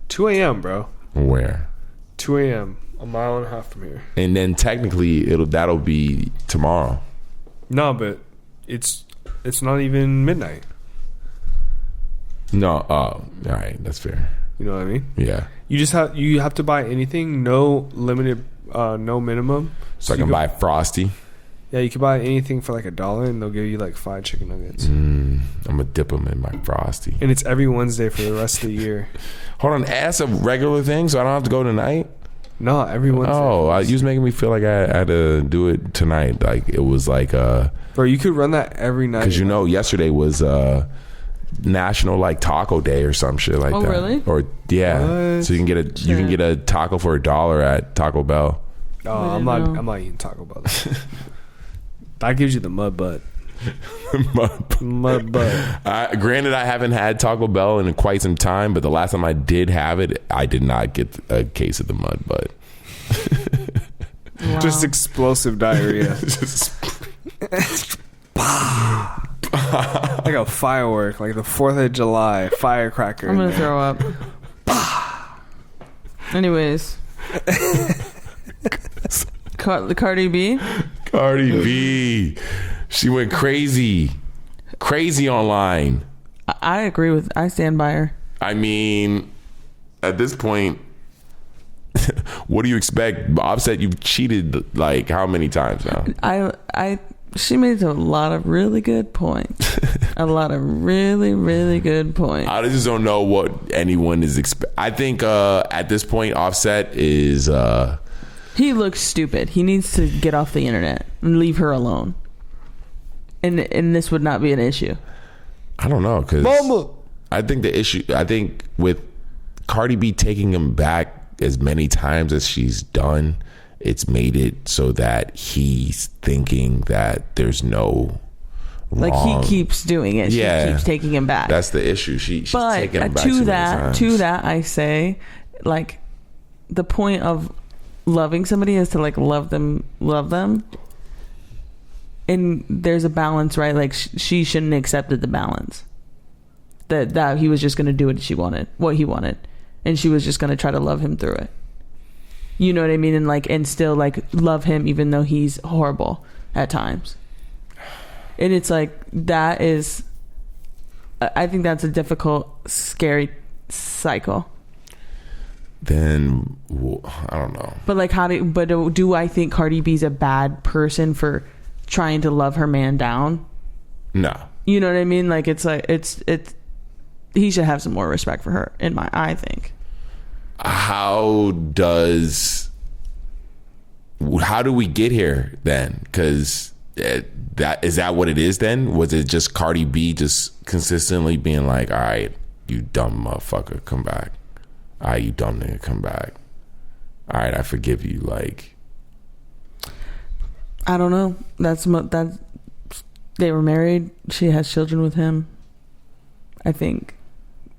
2 a.m., bro. Where? 2 a.m. a mile and a half from here. And then technically that'll be tomorrow. No, but it's not even midnight. No, all right, that's fair. You know what I mean? Yeah. You have to buy anything, no limited, no minimum. So I can buy Frosty. Yeah, you can buy anything for like $1, and they'll give you like 5 chicken nuggets. I'm gonna dip them in my Frosty. And it's every Wednesday for the rest of the year. Hold on, ask a regular thing, so I don't have to go tonight. No, every Wednesday. Oh, you was making me feel like I had to do it tonight. Like it was like bro, you could run that every night. because yesterday was National like Taco Day or some shit like that. Oh, really? Or yeah, What? so you can get a taco for $1 at Taco Bell. Oh, I'm not eating Taco Bell. That gives you the mud butt. Mud butt. Granted, I haven't had Taco Bell in quite some time, but the last time I did have it, I did not get a case of the mud butt. Wow. Just explosive diarrhea. Like a firework, like the 4th of July firecracker. I'm gonna throw up. Anyways. Cardi B? Cardi B. She went crazy online. I agree with. I stand by her. I mean, at this point, what do you expect? Offset, you've cheated like how many times now? She made a lot of really good points. A lot of really, really good points. I just don't know what anyone is I think at this point, Offset is he looks stupid. He needs to get off the internet and leave her alone. And this would not be an issue. I don't know, because I think with Cardi B taking him back as many times as she's done, it's made it so that he's thinking that there's no like wrong. he keeps doing it. She keeps taking him back. That's the issue. She's taking him back to that I say, like, the point of loving somebody is to like love them, and there's a balance, right? Like she shouldn't have accepted the balance that he was just going to do what he wanted, and she was just going to try to love him through it. You know what I mean? And still like love him even though he's horrible at times. And it's like, that is, I think that's a difficult, scary cycle. Then I don't know. But like, do I think Cardi B's a bad person for trying to love her man down? No. You know what I mean? Like, it's like, it's he should have some more respect for her, I think. How do we get here then? Because is that what it is then? Was it just Cardi B just consistently being like, all right, you dumb motherfucker, come back. All right, you dumb nigga, come back. All right, I forgive you. Like, I don't know. That's they were married. She has children with him. I think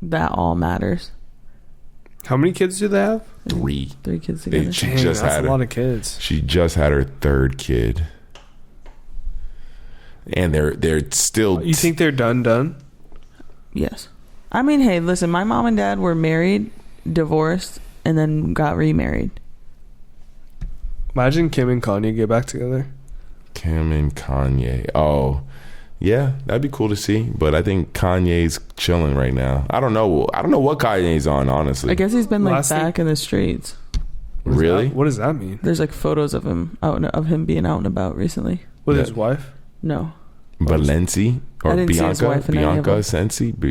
that all matters. How many kids do they have? 3. 3 kids together. That's a lot of kids. She just had her 3rd kid, and they're still. You think they're done? Yes. I mean, hey, listen. My mom and dad were married, divorced, and then got remarried. Imagine Kim and Kanye get back together. Kim and Kanye. Oh, yeah, that'd be cool to see. But I think Kanye's chilling right now. I don't know what Kanye's on, honestly. I guess he's been like back in the streets. Really? What does that mean? There's like photos of him being out and about recently. With his wife? No. Valenci or I didn't see his wife in any of them.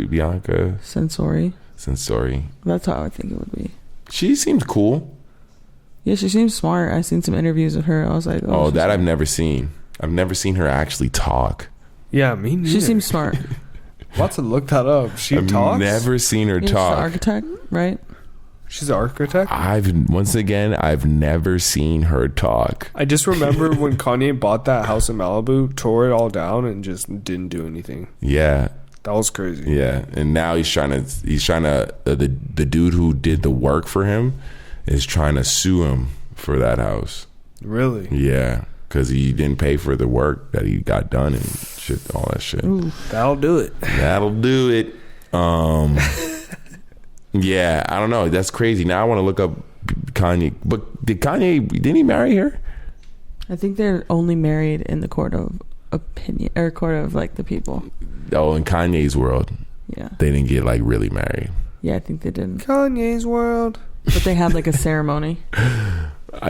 Bianca Sensori. That's how I think it would be. She seems cool. Yeah, she seems smart. I've seen some interviews with her. I was like, oh, that I've never seen. I've never seen her actually talk. Yeah, me neither. She seems smart. We'll have to look that up. She talks? I've never seen her talk. She's an architect, right? She's an architect? I've never seen her talk. I just remember when Kanye bought that house in Malibu, tore it all down, and just didn't do anything. Yeah. That was crazy. Yeah. And now he's trying to the dude who did the work for him is trying to sue him for that house. Really? Yeah. Because he didn't pay for the work that he got done and shit, all that shit. Ooh, that'll do it. That'll do it. Yeah, I don't know. That's crazy. Now I want to look up Kanye. But didn't he marry her? I think they're only married in the court of opinion or court of like the people. Oh, in Kanye's world. Yeah. They didn't get like really married. Yeah, I think they didn't. Kanye's world. But they had like a ceremony.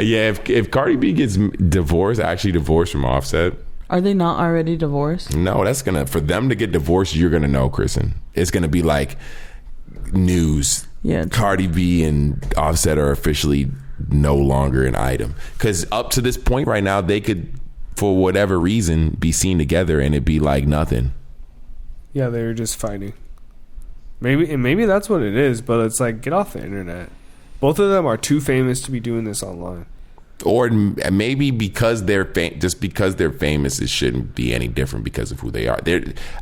Yeah, if Cardi B gets actually divorced from Offset. Are they not already divorced? No, for them to get divorced, you're gonna know, Kristen. It's gonna be like news. Yeah. Cardi B and Offset are officially no longer an item. Because up to this point right now, they could, for whatever reason, be seen together and it'd be like nothing. Yeah, they were just fighting. Maybe that's what it is, but it's like, get off the internet. Both of them are too famous to be doing this online. Or maybe because just because they're famous, it shouldn't be any different because of who they are.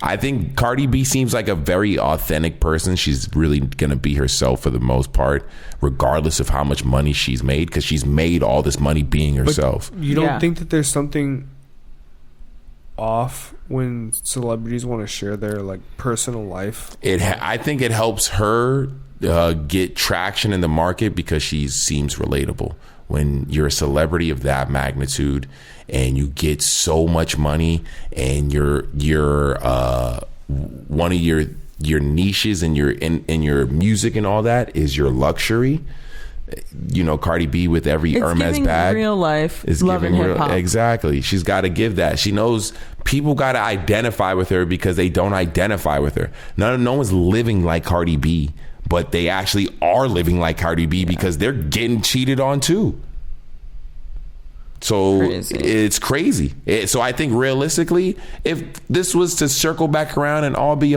I think Cardi B seems like a very authentic person. She's really going to be herself for the most part, regardless of how much money she's made, because she's made all this money being herself. But you don't think that there's something off when celebrities want to share their like personal life? I think it helps her get traction in the market because she seems relatable. When you're a celebrity of that magnitude and you get so much money and you're one of your niches and your music and all that is your luxury. You know, Cardi B with every Hermes bag, real life is love and hip hop. Exactly. She's got to give that. She knows people got to identify with her because they don't identify with her. No one's living like Cardi B, but they actually are living like Cardi B because they're getting cheated on too. So it's crazy. So I think realistically, if this was to circle back around and all be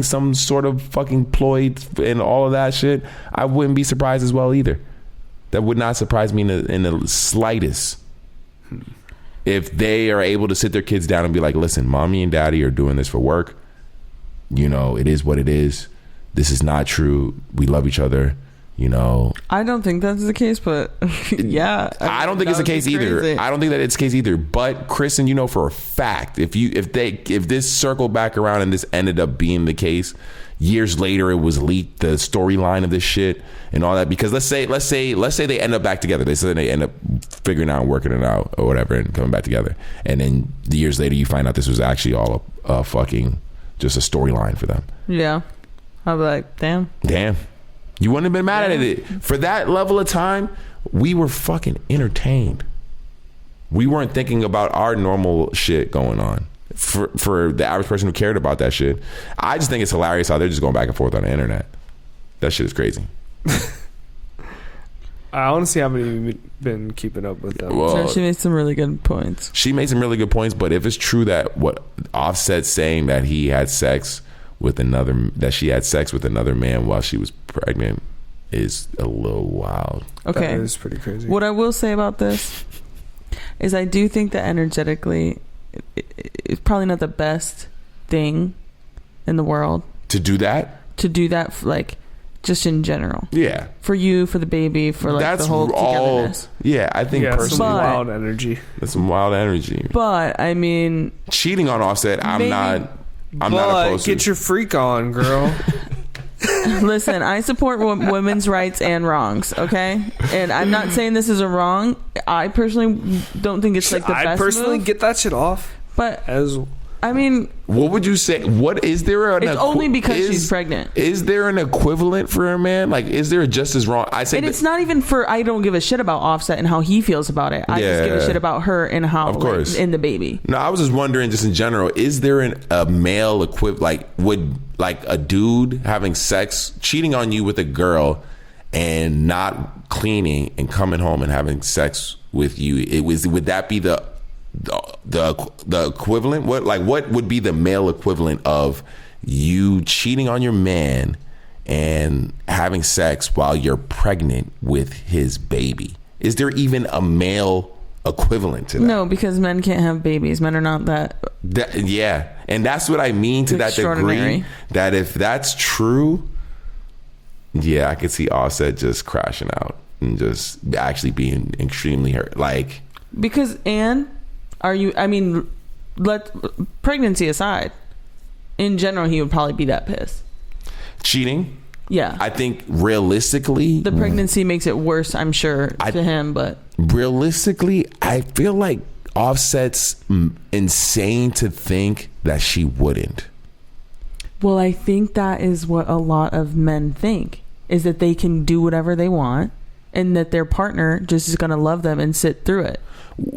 some sort of fucking ploy and all of that shit, I wouldn't be surprised as well either. That would not surprise me in the slightest. If they are able to sit their kids down and be like, listen, mommy and daddy are doing this for work. You know, it is what it is. This is not true. We love each other. You know, I don't think that's the case, but yeah, I don't think it's the case either. I don't think that it's the case either. But Kristen, you know for a fact, if this circled back around and this ended up being the case, years later it was leaked, the storyline of this shit and all that. Because let's say they end up back together. They say they end up figuring out and working it out or whatever and coming back together. And then the years later you find out this was actually all a fucking just a storyline for them. Yeah, I'll be like, damn. You wouldn't have been mad at it. For that level of time, we were fucking entertained. We weren't thinking about our normal shit going on. For the average person who cared about that shit, I just think it's hilarious how they're just going back and forth on the internet. That shit is crazy. I honestly haven't even been keeping up with them. Well, she made some really good points. She made some really good points, but if it's true that what Offset's saying that she had sex with another man while she was pregnant is a little wild. Okay, that is pretty crazy. What I will say about this is I do think that energetically it's probably not the best thing in the world to do that like just in general. Yeah, for you, for the baby, for like that's the whole togetherness. Yeah, I think personally, some wild energy. That's some wild energy. But I mean, cheating on Offset, I'm not opposed to. Get your freak on, girl. Listen, I support women's rights and wrongs, okay? And I'm not saying this is a wrong. I personally don't think it's like the best I personally move, get that shit off. But I mean, what would you say? What is there? It's only because she's pregnant. Is there an equivalent for a man? Like, is there just as wrong? I say, and it's not even for. I don't give a shit about Offset and how he feels about it. I just give a shit about her and how, of course, and the baby. No, I was just wondering, just in general, is there a male equivalent? Like, would like a dude having sex, cheating on you with a girl, and not cleaning and coming home and having sex with you? Would that be the equivalent? What would be the male equivalent of you cheating on your man and having sex while you're pregnant with his baby? Is there even a male equivalent to that? No, because men can't have babies. Men are not that yeah, and that's what I mean to that degree, that if that's true, yeah, I could see Offset just crashing out and just actually being extremely hurt. Like, because let pregnancy aside, in general, he would probably be that pissed. Cheating? Yeah. I think realistically, the pregnancy makes it worse, I'm sure, to him, but realistically, I feel like Offset's insane to think that she wouldn't. well, I think that is what a lot of men think, is that they can do whatever they want and that their partner just is going to love them and sit through it.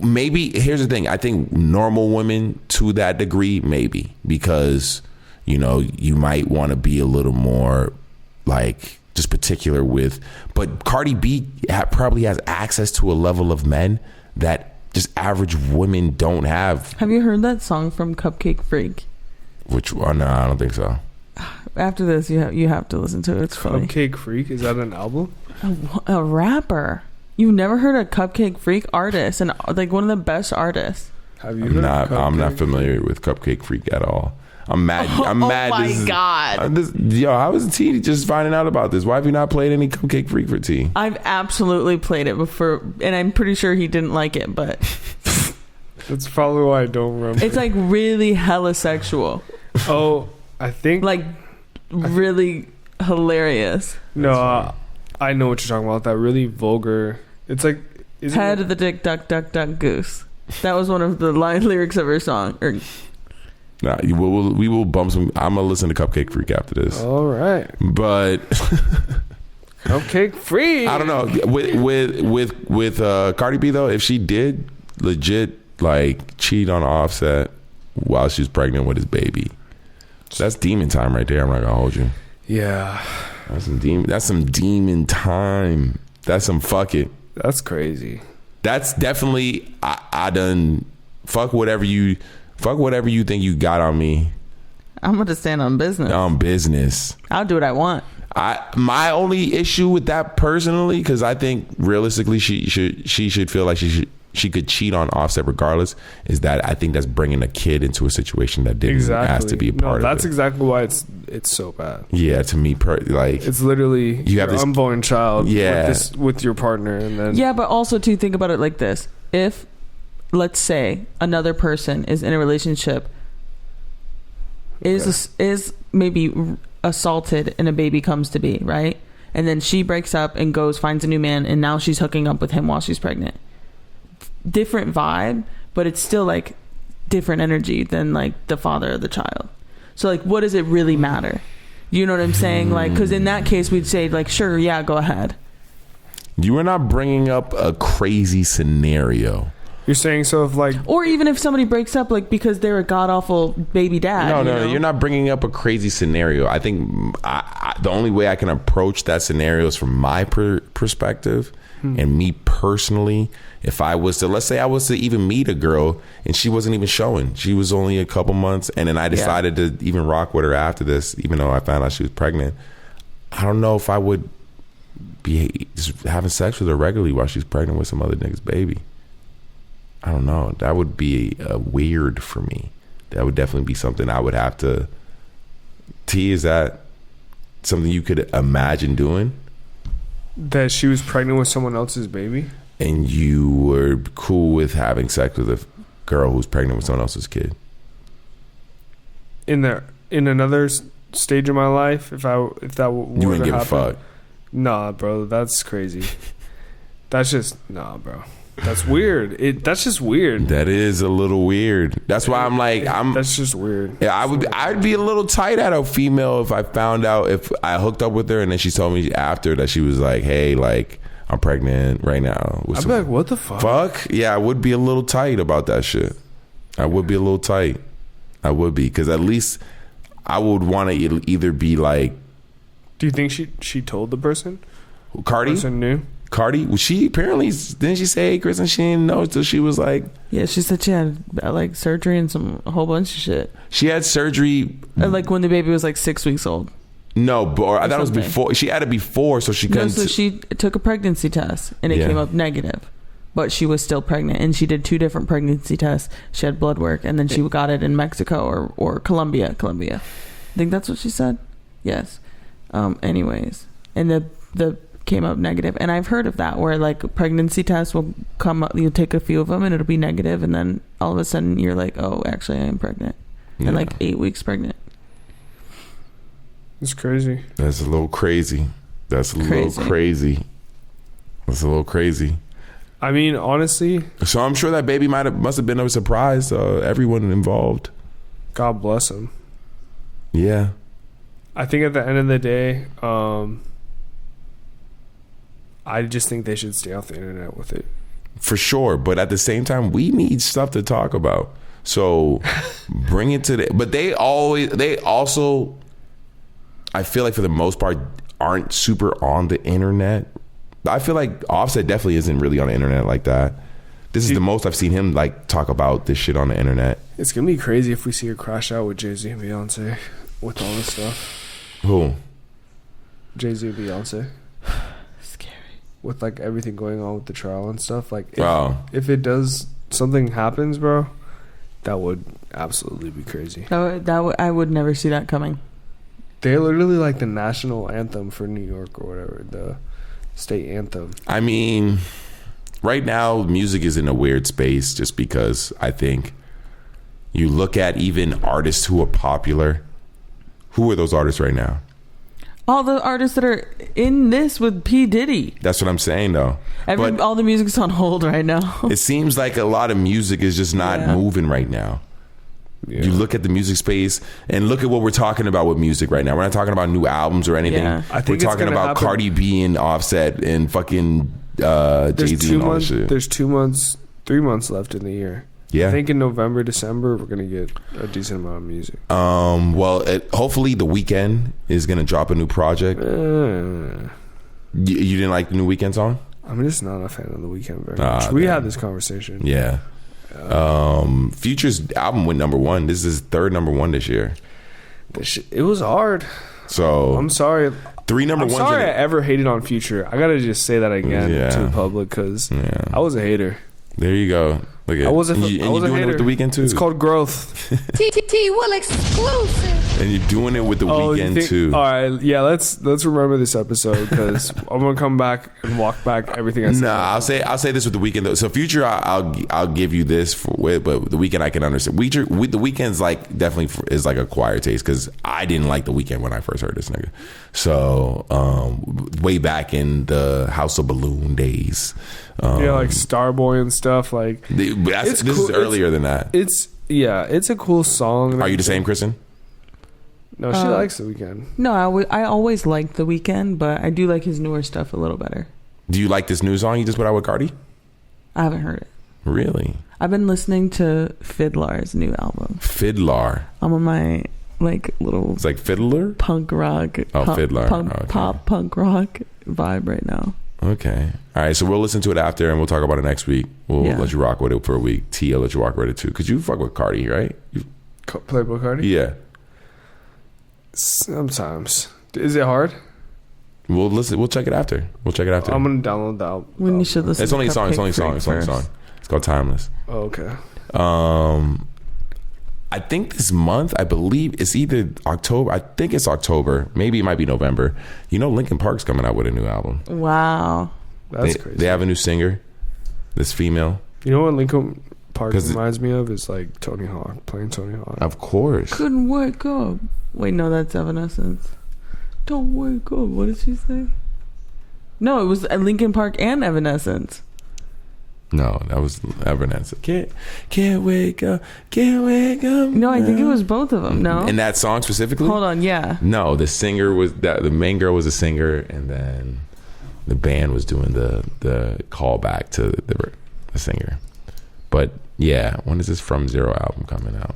Maybe, here's the thing. I think normal women to that degree, maybe, because, you know, you might want to be a little more like just particular with, but Cardi B probably has access to a level of men that just average women don't have. Have you heard that song from Cupcake Freak? Which one? No, I don't think so. After this, you have to listen to it. It's funny. Cupcake Freak, is that an album? A rapper. You've never heard a Cupcake Freak artist, and like one of the best artists. Have you? I'm not familiar with Cupcake Freak at all. I'm mad. I'm mad. Oh my God. Yo, I was a teen just finding out about this. Why have you not played any Cupcake Freak for T? I've absolutely played it before, and I'm pretty sure he didn't like it, but That's probably why I don't remember. it's like really hella sexual. Oh, I think Like really hilarious. no. I know what you're talking about. That really vulgar. It's like Head of the dick, duck, duck, duck, goose. That was one of the lyrics of her song. Nah, we will bump some. I'm gonna listen to Cupcake Freak after this. All right, But Cupcake Freak. I don't know with Cardi B though. If she did legit like cheat on Offset while she was pregnant with his baby, that's demon time right there. I'm not gonna hold you. Yeah, That's some demon time. That's some fuck it. that's crazy. That's definitely I done fuck whatever you think you got on me. I'm going to stand on business. On business. I'll do what I want. My only issue with that personally, because I think realistically she should feel like she could cheat on Offset regardless, is that I think that's bringing a kid into a situation that didn't ask to be a part of it. That's exactly why it's so bad. Yeah, to me, like It's literally you have your this unborn child. Yeah. with your partner, and then Yeah, but also to think about it like this. If, let's say, another person is in a relationship, is maybe assaulted and a baby comes to be, right? And then she breaks up and finds a new man, and now she's hooking up with him while she's pregnant. Different vibe, but it's still like different energy than like the father of the child. So like, what does it really matter? You know what I'm saying? Like, because in that case, we'd say like, sure, yeah, go ahead. You are not bringing up a crazy scenario. you're saying so if like Or even if somebody breaks up, like because they're a god awful baby dad. No, you're not bringing up a crazy scenario. I think the only way I can approach that scenario is from my perspective. And me personally, if I was to, let's say I was to even meet a girl and she wasn't even showing, she was only a couple months, and then I decided to even rock with her after this, even though I found out she was pregnant, I don't know if I would be just having sex with her regularly while she's pregnant with some other nigga's baby. I don't know. That would be weird for me. That would definitely be something I would have to. T, is that something you could imagine doing? that she was pregnant with someone else's baby? And you were cool with having sex with a girl who's pregnant with someone else's kid? In another stage of my life, if that were You wouldn't to give a happen, fuck. Nah, bro, that's crazy. That's just bro. That's weird. That's just weird. That is a little weird. That's why I'm like, That's just weird. Yeah, I'd be a little tight at a female if I found out, if I hooked up with her and then she told me after that she was like, hey, like, I'm pregnant right now. I'd be like, what the fuck? Fuck? Yeah, I would be a little tight about that shit. I would be a little tight. I would be, because at least I would want to either be like. Do you think she told the person? Cardi? The person knew? Cardi? Well, she apparently, didn't she say, hey, Kristen, she didn't know until she was like. Yeah, she said she had like surgery and a whole bunch of shit. She had surgery. Like when the baby was like 6 weeks old. No, but I thought it was before. She had it before, so she couldn't. No, so she took a pregnancy test and it came up negative, but she was still pregnant, and she did 2 different pregnancy tests. She had blood work, and then she got it in Mexico or Colombia. I think that's what she said. Yes. Anyways, and the came up negative, and I've heard of that where like pregnancy tests will come up. You'll take a few of them, and it'll be negative, and then all of a sudden you're like, oh, actually, I am pregnant, and like 8 weeks pregnant. It's crazy. That's a little crazy. That's a little crazy. That's a little crazy. I mean, honestly. So I'm sure that baby must have been a surprise to everyone involved. God bless him. Yeah. I think at the end of the day, I just think they should stay off the internet with it. For sure. But at the same time, we need stuff to talk about. So bring it to the... But they also, I feel like for the most part, aren't super on the internet. I feel like Offset definitely isn't really on the internet like that. This is the most I've seen him like talk about this shit on the internet. It's gonna be crazy if we see her crash out with Jay-Z and Beyonce with all this stuff. Who? Jay-Z and Beyonce. Scary. With like everything going on with the trial and stuff. Like if it does, something happens, bro, that would absolutely be crazy. I would never see that coming. They're literally like the national anthem for New York or whatever, the state anthem. I mean, right now music is in a weird space just because I think you look at even artists who are popular. Who are those artists right now? All the artists that are in this with P. Diddy. That's what I'm saying, though. All the music's on hold right now. It seems like a lot of music is just not moving right now. Yeah. You look at the music space and look at what we're talking about with music right now. We're not talking about new albums or anything. Yeah. I think we're talking about Cardi B and Offset and fucking Jay-Z and all that shit. There's 2 months, 3 months left in the year. Yeah. I think in November, December, we're going to get a decent amount of music. Well, hopefully The Weeknd is going to drop a new project. You didn't like the new Weeknd song? I'm just not a fan of The Weeknd very much. We had this conversation. Yeah. Future's album went #1. This is his third #1 this year. It was hard. So I'm sorry. 3 #1s. I'm sorry I ever hated on Future. I gotta just say that again to the public because I was a hater. There you go. Look at I was a you doing it with The Weeknd too. It's called growth. T will exclusive. And you're doing it with The Weeknd too. All right, yeah. Let's remember this episode because I'm gonna come back and walk back everything I said. Nah, I'll say this with The Weeknd though. So Future, I'll give you this but The Weeknd I can understand. The Weeknd's like definitely is like acquired taste because I didn't like The Weeknd when I first heard this nigga. So way back in the House of Balloon days. Like Starboy and stuff. Like this is earlier than that. It's a cool song. Are you the same, Kristen? No, she likes The Weeknd. No, I always liked The Weeknd, but I do like his newer stuff a little better. Do you like this new song you just put out with Cardi? I haven't heard it. Really? I've been listening to Fiddlar's new album. Fiddler. I'm on my little. It's like Fiddler? Punk rock. Fiddler. Pop punk rock vibe right now. Okay. All right. So we'll listen to it after and we'll talk about it next week. We'll let you rock with it for a week. Tia let you rock with it too. Because you fuck with Cardi, right? Playboy Cardi? Yeah. Sometimes. Is it hard? We'll listen. We'll check it after. I'm gonna download that. When you should listen. It's only a song. It's only a song. It's called Timeless. Oh, okay. I think this month, I believe it's either October. I think it's October. Maybe it might be November. You know, Linkin Park's coming out with a new album. Wow. That's crazy. They have a new singer. This female. You know what Linkin Park reminds me of is like Tony Hawk, playing Tony Hawk. Of course. Couldn't wake up. Wait, no, that's Evanescence. Don't wake up. What did she say? No, it was Linkin Park and Evanescence. No, that was Evanescence. Can't wake up. No, I think it was both of them. No, in that song specifically. Hold on, yeah. No, the singer was that. The main girl was a singer, and then the band was doing the callback to the singer. But yeah, when is this From Zero album coming out?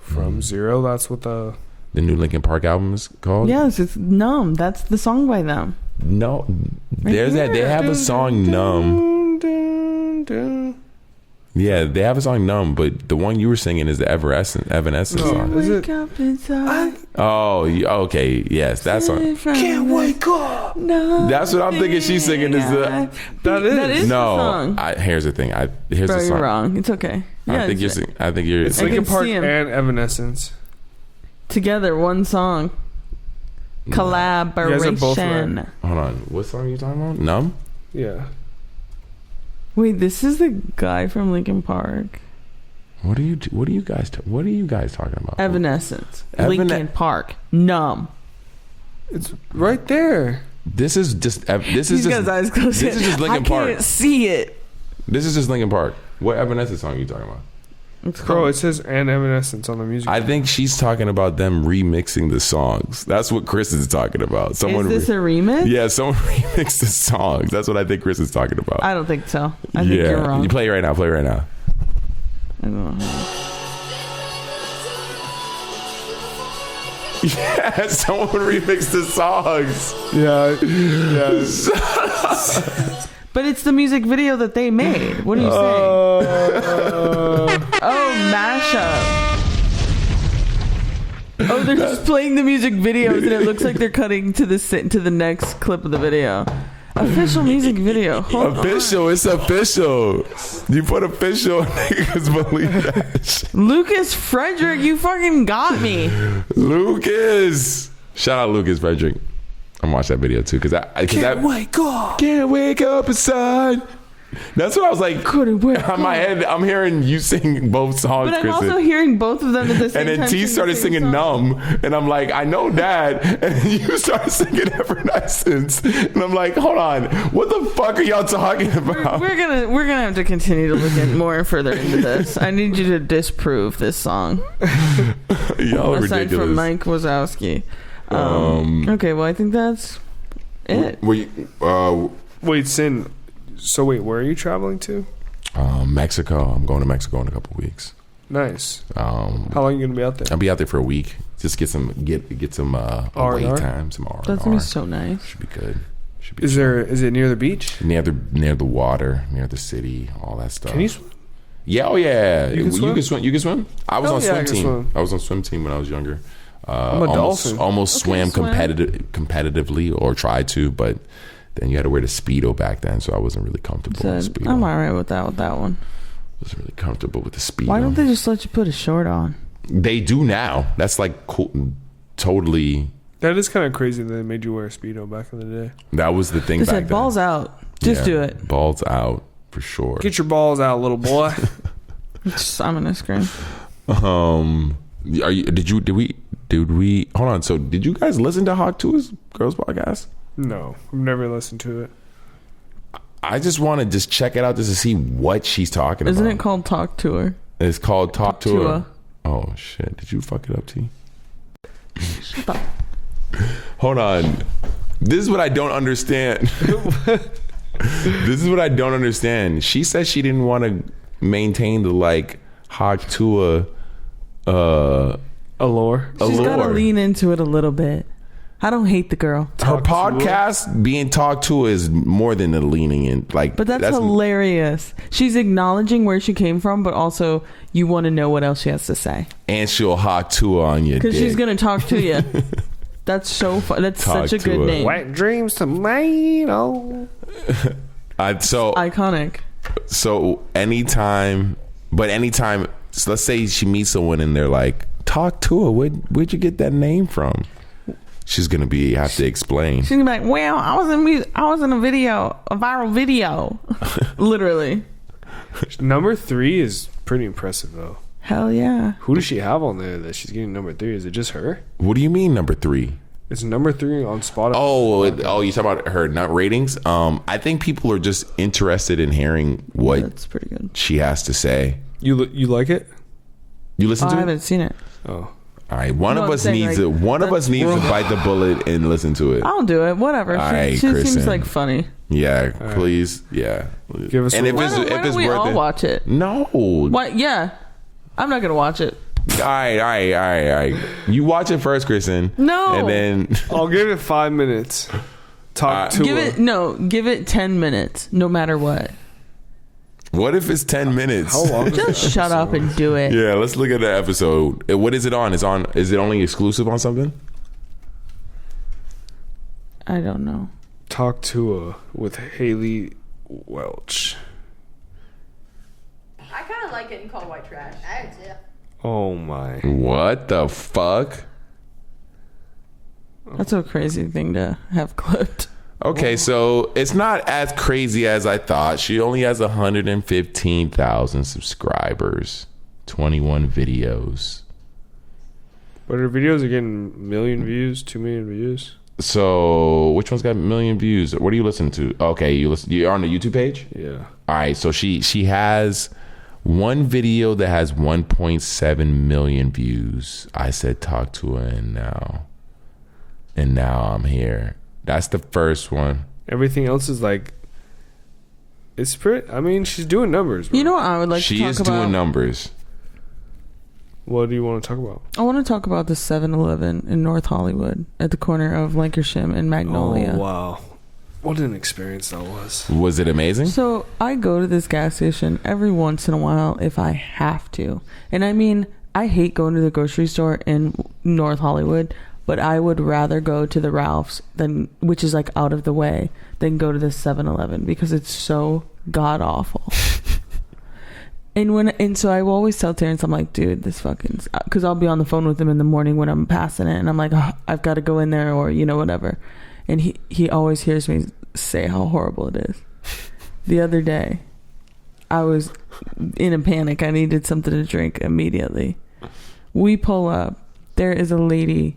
From Zero. That's what the new Linkin Park album is called. Yes, it's Numb. That's the song by them. No, there's that. They have a song Numb. Yeah, they have a song Numb, but the one you were singing is the Evanescence song. Is it? Okay, yes, that song. Can't wake up. That's what I'm thinking. She's singing is the. That is no. The song. Here's the thing. Here's Bro, the song. you're wrong. It's okay. I think you're. It's Linkin Park and Evanescence together, one song. Collaboration. You guys are both right. Hold on. What song are you talking about? Numb? Yeah. Wait, this is the guy from Linkin Park. What are you guys talking about? Evanescence. Linkin Park. Numb. It's right there. This is just He's got his eyes closed. This is just Linkin Park. I can't see it. This is just Linkin Park. What Evanescence song are you talking about? Bro, it says "and Evanescence" on the music. I think she's talking about them remixing the songs. That's what Chris is talking about. Is this a remix? Yeah, someone remixed the songs. That's what I think Chris is talking about. I don't think so. I think you're wrong. You play it right now. Play it right now. I don't know. Yeah, someone remixed the songs. Yeah. But it's the music video that they made. What are you saying? Mashup. Oh, they're just playing the music videos, and it looks like they're cutting to the next clip of the video. Official music video. Official. It's official. You put official, niggas believe that shit. Lucas Frederick, you fucking got me. Lucas. Shout out Lucas Frederick. I'm watching that video too because Can't wake up. Can't wake up inside. That's what I was like. Couldn't wake on my up. head, I'm hearing you sing both songs, But I'm Kristen. also hearing both of them at the same time. And then T started singing "Numb," and I'm like, I know that. And then you started singing "Evanescence," and I'm like, hold on, what the fuck are y'all talking about? We're gonna have to continue to look more and further into this. I need you to disprove this song. Y'all are aside ridiculous. from Mike Wazowski. Okay, well I think that's it. Wait, Sin. So wait, where are you traveling to? Mexico. I'm going to Mexico in a couple weeks. Nice. How long are you gonna be out there? I'll be out there for a week. Just get some away time, some R&R. That's gonna be so nice. Should be good. Should be Is it near the beach? near the water, near the city, all that stuff. Can you swim? Yeah, oh yeah. You can swim? You can swim? I was Hell on yeah, I swim can team. swim. I was on swim team when I was younger. I'm a dolphin. Almost swam swim. competitively or tried to, but then you had to wear the Speedo back then, so I wasn't really comfortable with the Speedo. I'm alright with that one. Wasn't really comfortable with the Speedo. Why don't they just let you put a short on? They do now. That's like cool, totally. That is kind of crazy that they made you wear a Speedo back in the day. That was the thing They back said then. balls out. Just do it. Balls out for sure. Get your balls out, little boy. I'm gonna scream. Did we hold on, so did you guys listen to Hawk Tua's Girls Podcast? No, I've never listened to it. I just want to just check it out just to see what she's talking Isn't about. it called Talk to Her? It's called Talk to Her. Tua. Oh shit, did you fuck it up, T? Shut up. Hold on. This is what I don't understand. This is what I don't understand. She said she didn't want to maintain the like Hawk Tua Allure. She's gotta lean into it a little bit. I don't hate the girl. Her podcast being talked to is more than a leaning in. Like, But that's hilarious. She's acknowledging where she came from, but also you want to know what else she has to say. And she'll Hawk Tua on your dick. Because she's going to talk to you. That's so fun. That's Talk such a good to her. name. Wet dreams tomato. Iconic. So anytime, so let's say she meets someone and they're like, talk to her. Where'd you get that name from? She's gonna have to explain. She's gonna be like, well, I was in a viral video. Literally. Number 3 is pretty impressive though. Hell yeah. Who does she have on there that she's getting number 3? Is it just her? What do you mean number 3? It's number 3 on Spotify. Oh, you talking about her nut ratings? I think people are just interested in hearing what That's pretty good. she has to say. You like it? You listen I to it? haven't seen it. Oh. All right, one of us needs to bite the bullet and listen to it. I'll do it. Whatever. All She right, seems Kristen. like funny. Yeah, please. Yeah. Give us and if Why it's don't we worth all it, watch it? no. What? Yeah. I'm not gonna watch it. All right. You watch it first, Kristen. No. And then I'll give it 5 minutes. Talk to Give her. it 10 minutes, no matter what. what if it's 10 minutes? How long is Just that shut up episode? and do it. Yeah, let's look at the episode. What is it on? Is it only exclusive on something? I don't know. Talk to her with Haley Welch. I kind of like getting called white trash. I do too. Oh my. What the fuck? That's a crazy thing to have clipped. Okay, so it's not as crazy as I thought. She only has 115,000 subscribers. 21 videos. But her videos are getting 1 million views, 2 million views. So which one's got 1 million views? What are you listening to? Okay, you're on the YouTube page? Yeah. All right, so she has one video that has 1.7 million views. I said talk to her and now I'm here. That's the first one. Everything else is like, it's pretty, I mean, she's doing numbers, bro. You know what I would like to talk about? She is doing numbers. What do you want to talk about? I want to talk about the 7-Eleven in North Hollywood at the corner of Lancashire and Magnolia. Oh, wow. What an experience that was. Was it amazing? So I go to this gas station every once in a while if I have to. And I mean, I hate going to the grocery store in North Hollywood, but I would rather go to the Ralph's, which is like out of the way, than go to the 7-Eleven because it's so god awful. And so I will always tell Terrence, I'm like, dude, this fucking, because I'll be on the phone with him in the morning when I'm passing it, and I'm like, oh, I've got to go in there, or whatever. And he always hears me say how horrible it is. The other day, I was in a panic. I needed something to drink immediately. We pull up. There is a lady.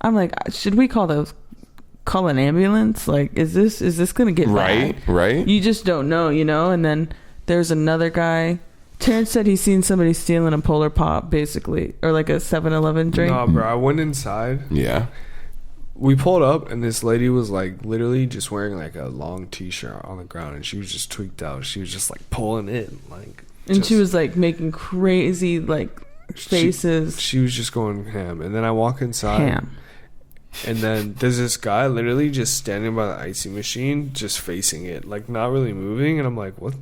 I'm like, should we call an ambulance? Like, is this gonna get bad? Right. You just don't know, And then there's another guy. Terrence said he's seen somebody stealing a Polar Pop, basically, or like a 7-Eleven drink. Nah, bro. I went inside. Yeah. We pulled up, and this lady was like literally just wearing like a long T-shirt on the ground, and she was just tweaked out. She was just like pulling in, like. And she was like making crazy like faces. She was just going ham, and then I walk inside. Ham. And then there's this guy literally just standing by the icy machine, just facing it, like not really moving. And I'm like, what?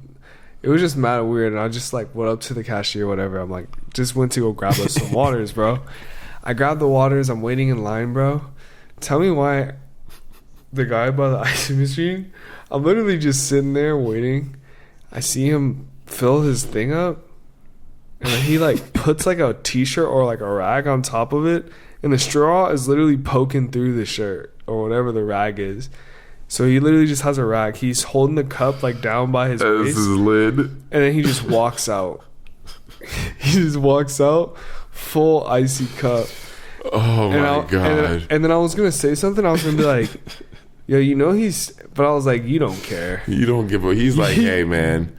It was just mad weird. And I just like went up to the cashier, whatever. I'm like, just went to go grab us some waters, bro. I grabbed the waters. I'm waiting in line, bro. Tell me why the guy by the icy machine, I'm literally just sitting there waiting. I see him fill his thing up. And then he like puts like a T-shirt or like a rag on top of it. And the straw is literally poking through the shirt or whatever the rag is. So he literally just has a rag. He's holding the cup like down by his waist. This is lid. And then he just walks out. He just walks out, full icy cup. Oh my God. And then I was going to say something. I was going to be like, yo, he's... But I was like, you don't care. You don't give a... He's like, hey, man.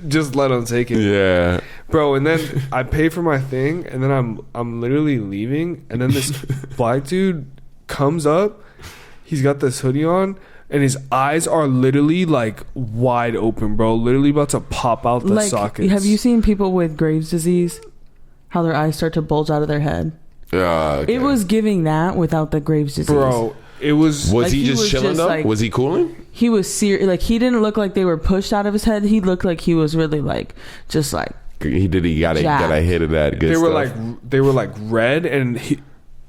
Just let him take it. Yeah. Bro, and then I pay for my thing, and then I'm literally leaving, and then this black dude comes up. He's got this hoodie on, and his eyes are literally like wide open, bro. Literally about to pop out the sockets. Have you seen people with Graves' disease? How their eyes start to bulge out of their head? Okay. It was giving that without the Graves' disease. Bro, it was... Was he just chilling though? Was he cooling? He was serious. Like, he didn't look like they were pushed out of his head. He looked like he was really like, just like... He got a hit of that good stuff. They were like red, and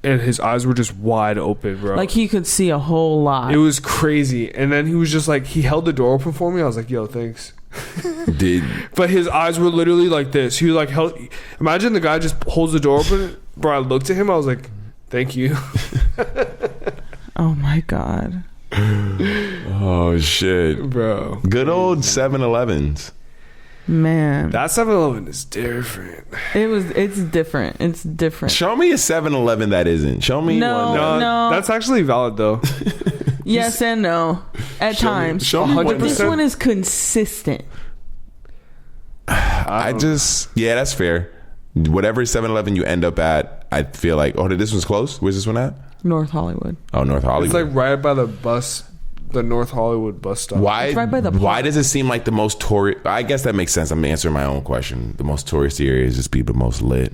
his eyes were just wide open, bro. Like he could see a whole lot. It was crazy. And then he was just like, he held the door open for me. I was like, yo, thanks. But his eyes were literally like this. He was like, imagine the guy just holds the door open. Bro, I looked at him. I was like, thank you. Oh my God. Oh shit, bro. Good old 7-Elevens. Man, that 7-Eleven is different. It's different. It's different. Show me a 7-Eleven that isn't. Show me one. No. That's actually valid though. Yes and no. At times. Show me 100%. This one is consistent. That's fair. Whatever 7-Eleven you end up at, I feel like, this one's close. Where's this one at? North Hollywood. Oh, North Hollywood. It's like right by the North Hollywood bus stop. Why? It's right by the park. Why does it seem like the most tourist? I guess that makes sense. I'm answering my own question. The most touristy areas just be the most lit.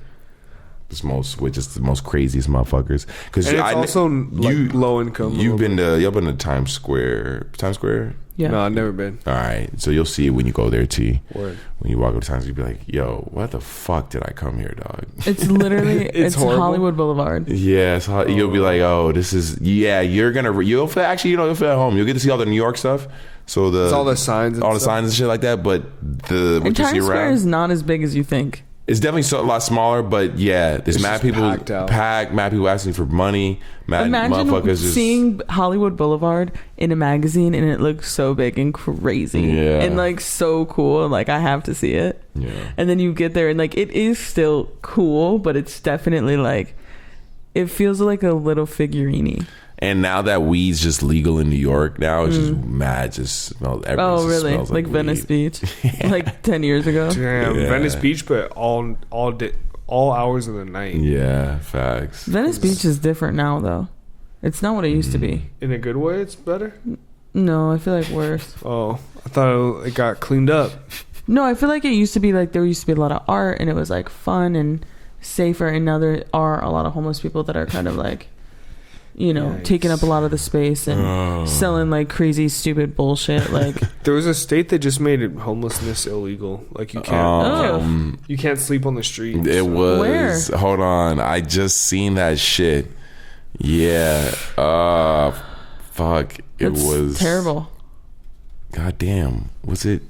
Which is the most craziest motherfuckers. Because it's also like low income. You've been to Times Square. Times Square? Yeah. No, I've never been. All right. So you'll see it when you go there, T. Word. When you walk up to Times, you'll be like, yo, what the fuck did I come here, dog? It's literally, it's Hollywood Boulevard. Yes. Yeah, you'll be like, this is, you'll feel at home. You'll get to see all the New York stuff. So it's all the signs and signs and shit like that. But Times Square is not as big as you think. It's definitely a lot smaller, but yeah, there's mad people mad people asking for money. Mad motherfuckers just seeing Hollywood Boulevard in a magazine and it looks so big and crazy and like so cool. Like I have to see it. Yeah. And then you get there and like it is still cool, but it's definitely like it feels like a little figurine-y. And now that weed's just legal in New York now, it's just mad. Just smells. Oh, really? Smells like Venice weed. Beach, like 10 years ago. Damn, Venice Beach, but all hours of the night. Yeah, facts. Venice Beach is different now, though. It's not what it used to be. In a good way, it's better. No, I feel like worse. Oh, I thought it got cleaned up. No, I feel like it used to be like there used to be a lot of art and it was like fun and safer, and now there are a lot of homeless people that are kind of like, you know, taking up a lot of the space and selling like crazy stupid bullshit. Like there was a state that just made homelessness illegal. Like you can't sleep on the street. It was where? Hold on, I just seen that shit. Yeah. Fuck. It was terrible. God damn. Was it?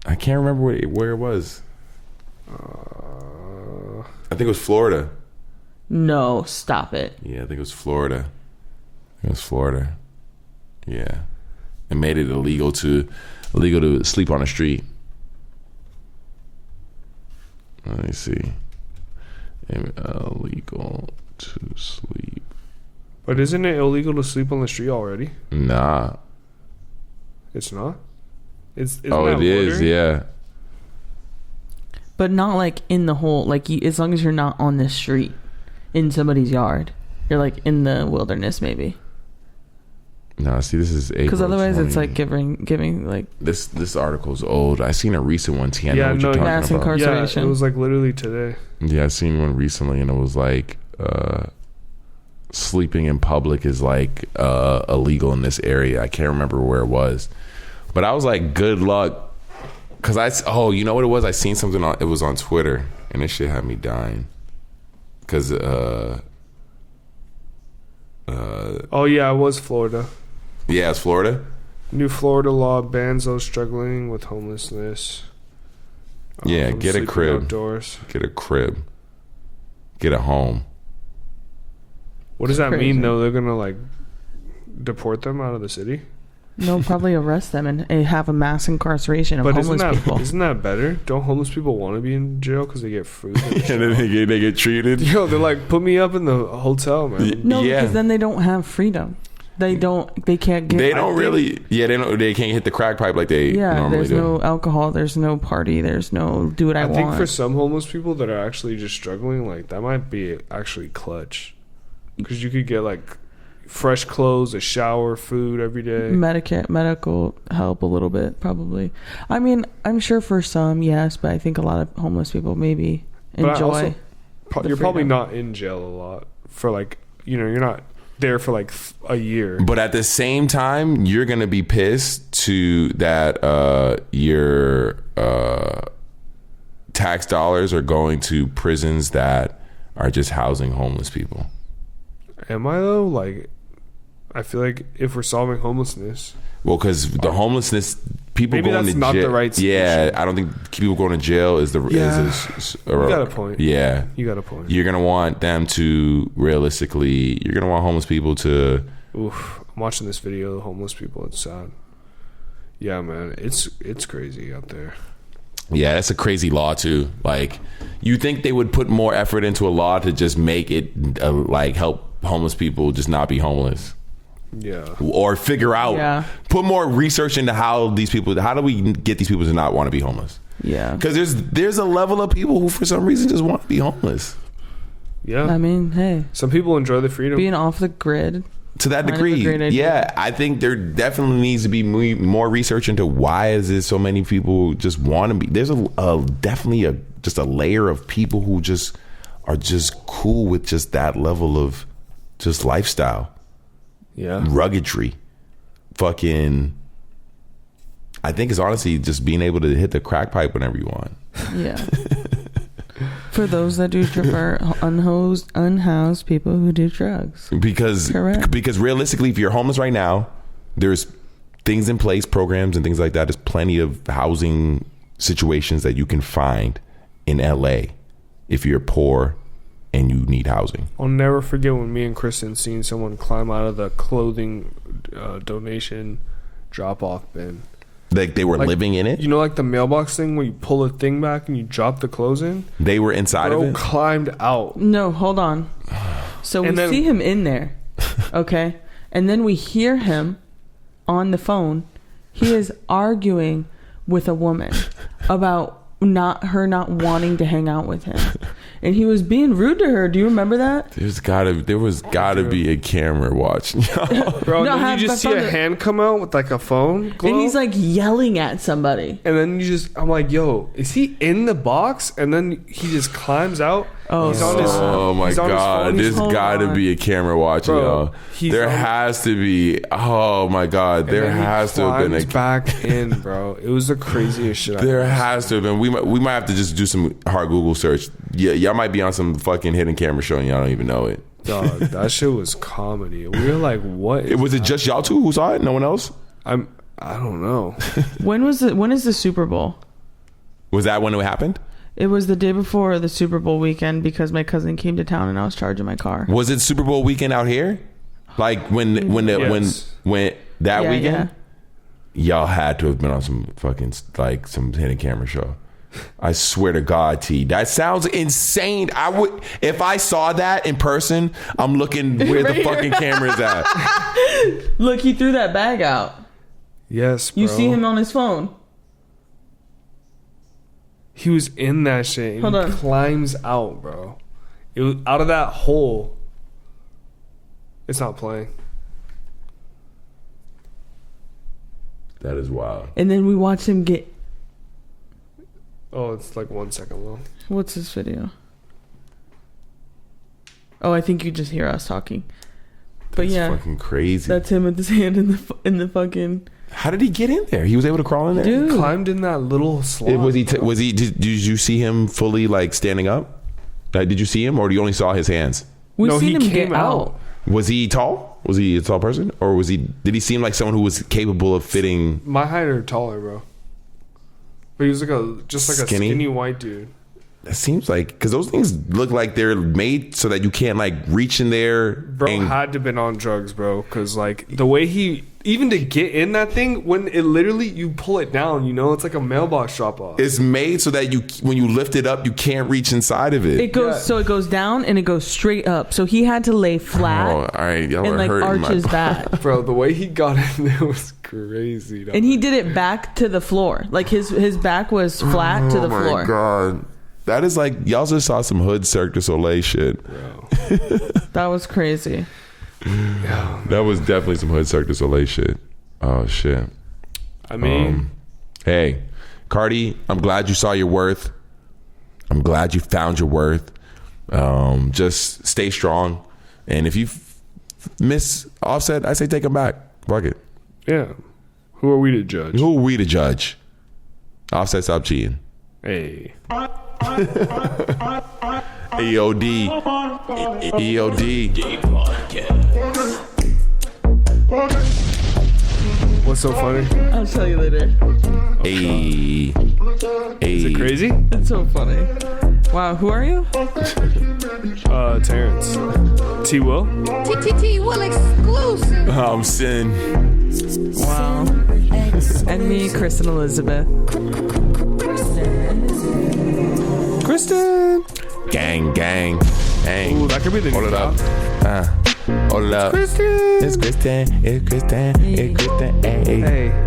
I can't remember where it was. I think it was Florida. No, stop it. Yeah, I think it was Florida. Yeah. It made it illegal to sleep on the street. Let me see. Illegal to sleep. But isn't it illegal to sleep on the street already? Nah. It's not? It is, yeah. But not like in the whole, like as long as you're not on the street. In somebody's yard, you're like in the wilderness, maybe. No, see, this is because otherwise it's like giving like this article's old. I seen a recent one. I know what you're talking mass about. incarceration. Yeah, it was like literally today. Yeah, I seen one recently, and it was like sleeping in public is like illegal in this area. I can't remember where it was, but I was like, good luck, because you know what it was? I seen something it was on Twitter, and this shit had me dying. Because oh yeah, it was Florida. Yeah, it's Florida. New Florida law bans those struggling with homelessness. Yeah, get a crib. Outdoors. Get a crib. Get a home. What does that mean though? They're gonna like deport them out of the city? No, probably arrest them and have a mass incarceration of homeless people. Isn't that better? Don't homeless people want to be in jail because they get food? And then they get treated? Yo, they're like, put me up in the hotel, man. No, because then they don't have freedom. They can't get... They can't hit the crack pipe like they normally there's do. no alcohol, there's no party, there's no do what I want. I think for some homeless people that are actually just struggling, like that might be actually clutch. Because you could get like... fresh clothes, a shower, food every day. Medical help a little bit, probably. I mean, I'm sure for some, yes, but I think a lot of homeless people maybe enjoy. You're probably not in jail a lot for like, you know, you're not there for like a year. But at the same time, you're gonna be pissed that your tax dollars are going to prisons that are just housing homeless people. Am I though? Like, I feel like if we're solving homelessness, well, because the homelessness, people maybe going that's to not jail. The right solution. Yeah, I don't think people going to jail is the. You got a point. Yeah, you got a point. You're gonna want them to realistically. You're gonna want homeless people to. Oof! I'm watching this video of homeless people. It's sad. Yeah, man, it's crazy out there. Yeah, that's a crazy law too. Like, you think they would put more effort into a law to just make it like help homeless people just not be homeless? Yeah. Or figure out, put more research into how do we get these people to not want to be homeless? Yeah. Because there's a level of people who for some reason just want to be homeless. Yeah. I mean, hey. Some people enjoy the freedom. Being off the grid. To that degree. Yeah. I think there definitely needs to be more research into why is it so many people just want to be. There's definitely just a layer of people who just are just cool with just that level of just lifestyle. Yeah. Ruggedry. Fucking. I think it's honestly just being able to hit the crack pipe whenever you want. Yeah. For those that do prefer unhoused people who do drugs. Because realistically, if you're homeless right now, there's things in place, programs and things like that. There's plenty of housing situations that you can find in LA if you're poor and you need housing. I'll never forget when me and Kristen seen someone climb out of the clothing donation drop-off bin. Like they were living in it? You know, like the mailbox thing where you pull a thing back and you drop the clothes in? They were inside of it? Climbed out. No, hold on. So we see him in there, okay? And then we hear him on the phone. He is arguing with a woman about not wanting to hang out with him, and he was being rude to her. Do you remember that? There was gotta be a camera watching. Bro, no, then you just see a hand come out with like a phone glow, and he's like yelling at somebody, and then I'm like, yo, is he in the box? And then he just climbs out. Oh my god, there's gotta be a camera watching. Bro, there has to be. Oh my god, there has to have been a back in, bro. It was the craziest shit. There has to have been. We might have to just do some hard Google search. Yeah, y'all might be on some fucking hidden camera show and y'all don't even know it. Dog, that shit was comedy. We were like, what? Was it just y'all two who saw it? No one else? I don't know. When is the Super Bowl? Was that when it happened? It was the day before the Super Bowl weekend because my cousin came to town and I was charging my car. Was it Super Bowl weekend out here? Like when that weekend? Yeah. Y'all had to have been on some fucking like some hidden camera show. I swear to God, T. That sounds insane. I would if I saw that in person. I'm looking where the fucking camera's at. Look, he threw that bag out. Yes, bro. You see him on his phone. He was in that shit. And he climbs out, bro. It was out of that hole. It's not playing. That is wild. And then we watched him get. Oh, it's like 1 second long. What's this video? Oh, I think you just hear us talking. But that's fucking crazy. That's him with his hand in the fucking. How did he get in there? He was able to crawl in there. Dude. He climbed in that little slot. Was he? Did you see him fully like standing up? Did you see him, or you only saw his hands? No, he came out. Was he tall? Was he a tall person, or was he? Did he seem like someone who was capable of fitting? My height or taller, bro. But he was like a skinny white dude. It seems like because those things look like they're made so that you can't like reach in there. Bro had to been on drugs, bro. Because like the way he even to get in that thing when it literally you pull it down, you know, it's like a mailbox drop off. It's made so that when you lift it up, you can't reach inside of it. It goes down and it goes straight up. So he had to lay flat. Oh, all right, y'all and are like hurting arch his back. Bro, the way he got in there was crazy. And he did it back to the floor. Like his back was flat to the floor. Oh my god. That is like y'all just saw some hood Cirque du Soleil shit. Bro. That was crazy. That was definitely some hood Cirque du Soleil shit. Oh shit. I mean, hey, Cardi, I'm glad you saw your worth. I'm glad you found your worth. Just stay strong, and if you miss Offset, I say take him back. Fuck it. Yeah. Who are we to judge? Who are we to judge? Offset, stop cheating. Hey. EOD. EOD. What's so funny? I'll tell you later. Hey. Is it crazy? It's so funny. Wow, who are you? Terrence. T Will? T Will exclusive. I'm Sin. Wow. And me, Kristen Elizabeth. Kristen. Gang. Ooh, that could be the new Hold it up. Hold it up. Kristen. It's Kristen.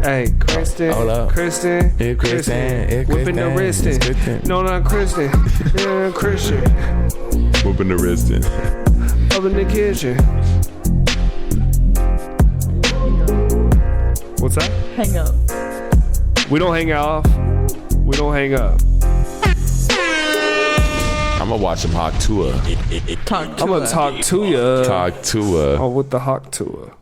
Hey, Kristen. Hold up. Kristen. It's Kristen. Whipping the wristin'. No, not Kristen. Yeah, Christian. Whooping the wristin'. Up in the kitchen. What's that? Hang up. We don't hang off. We don't hang up. I'm gonna watch some Hawk Tour. Talk to I'm gonna talk to ya. Talk to her. Oh, with the Hawk Tour.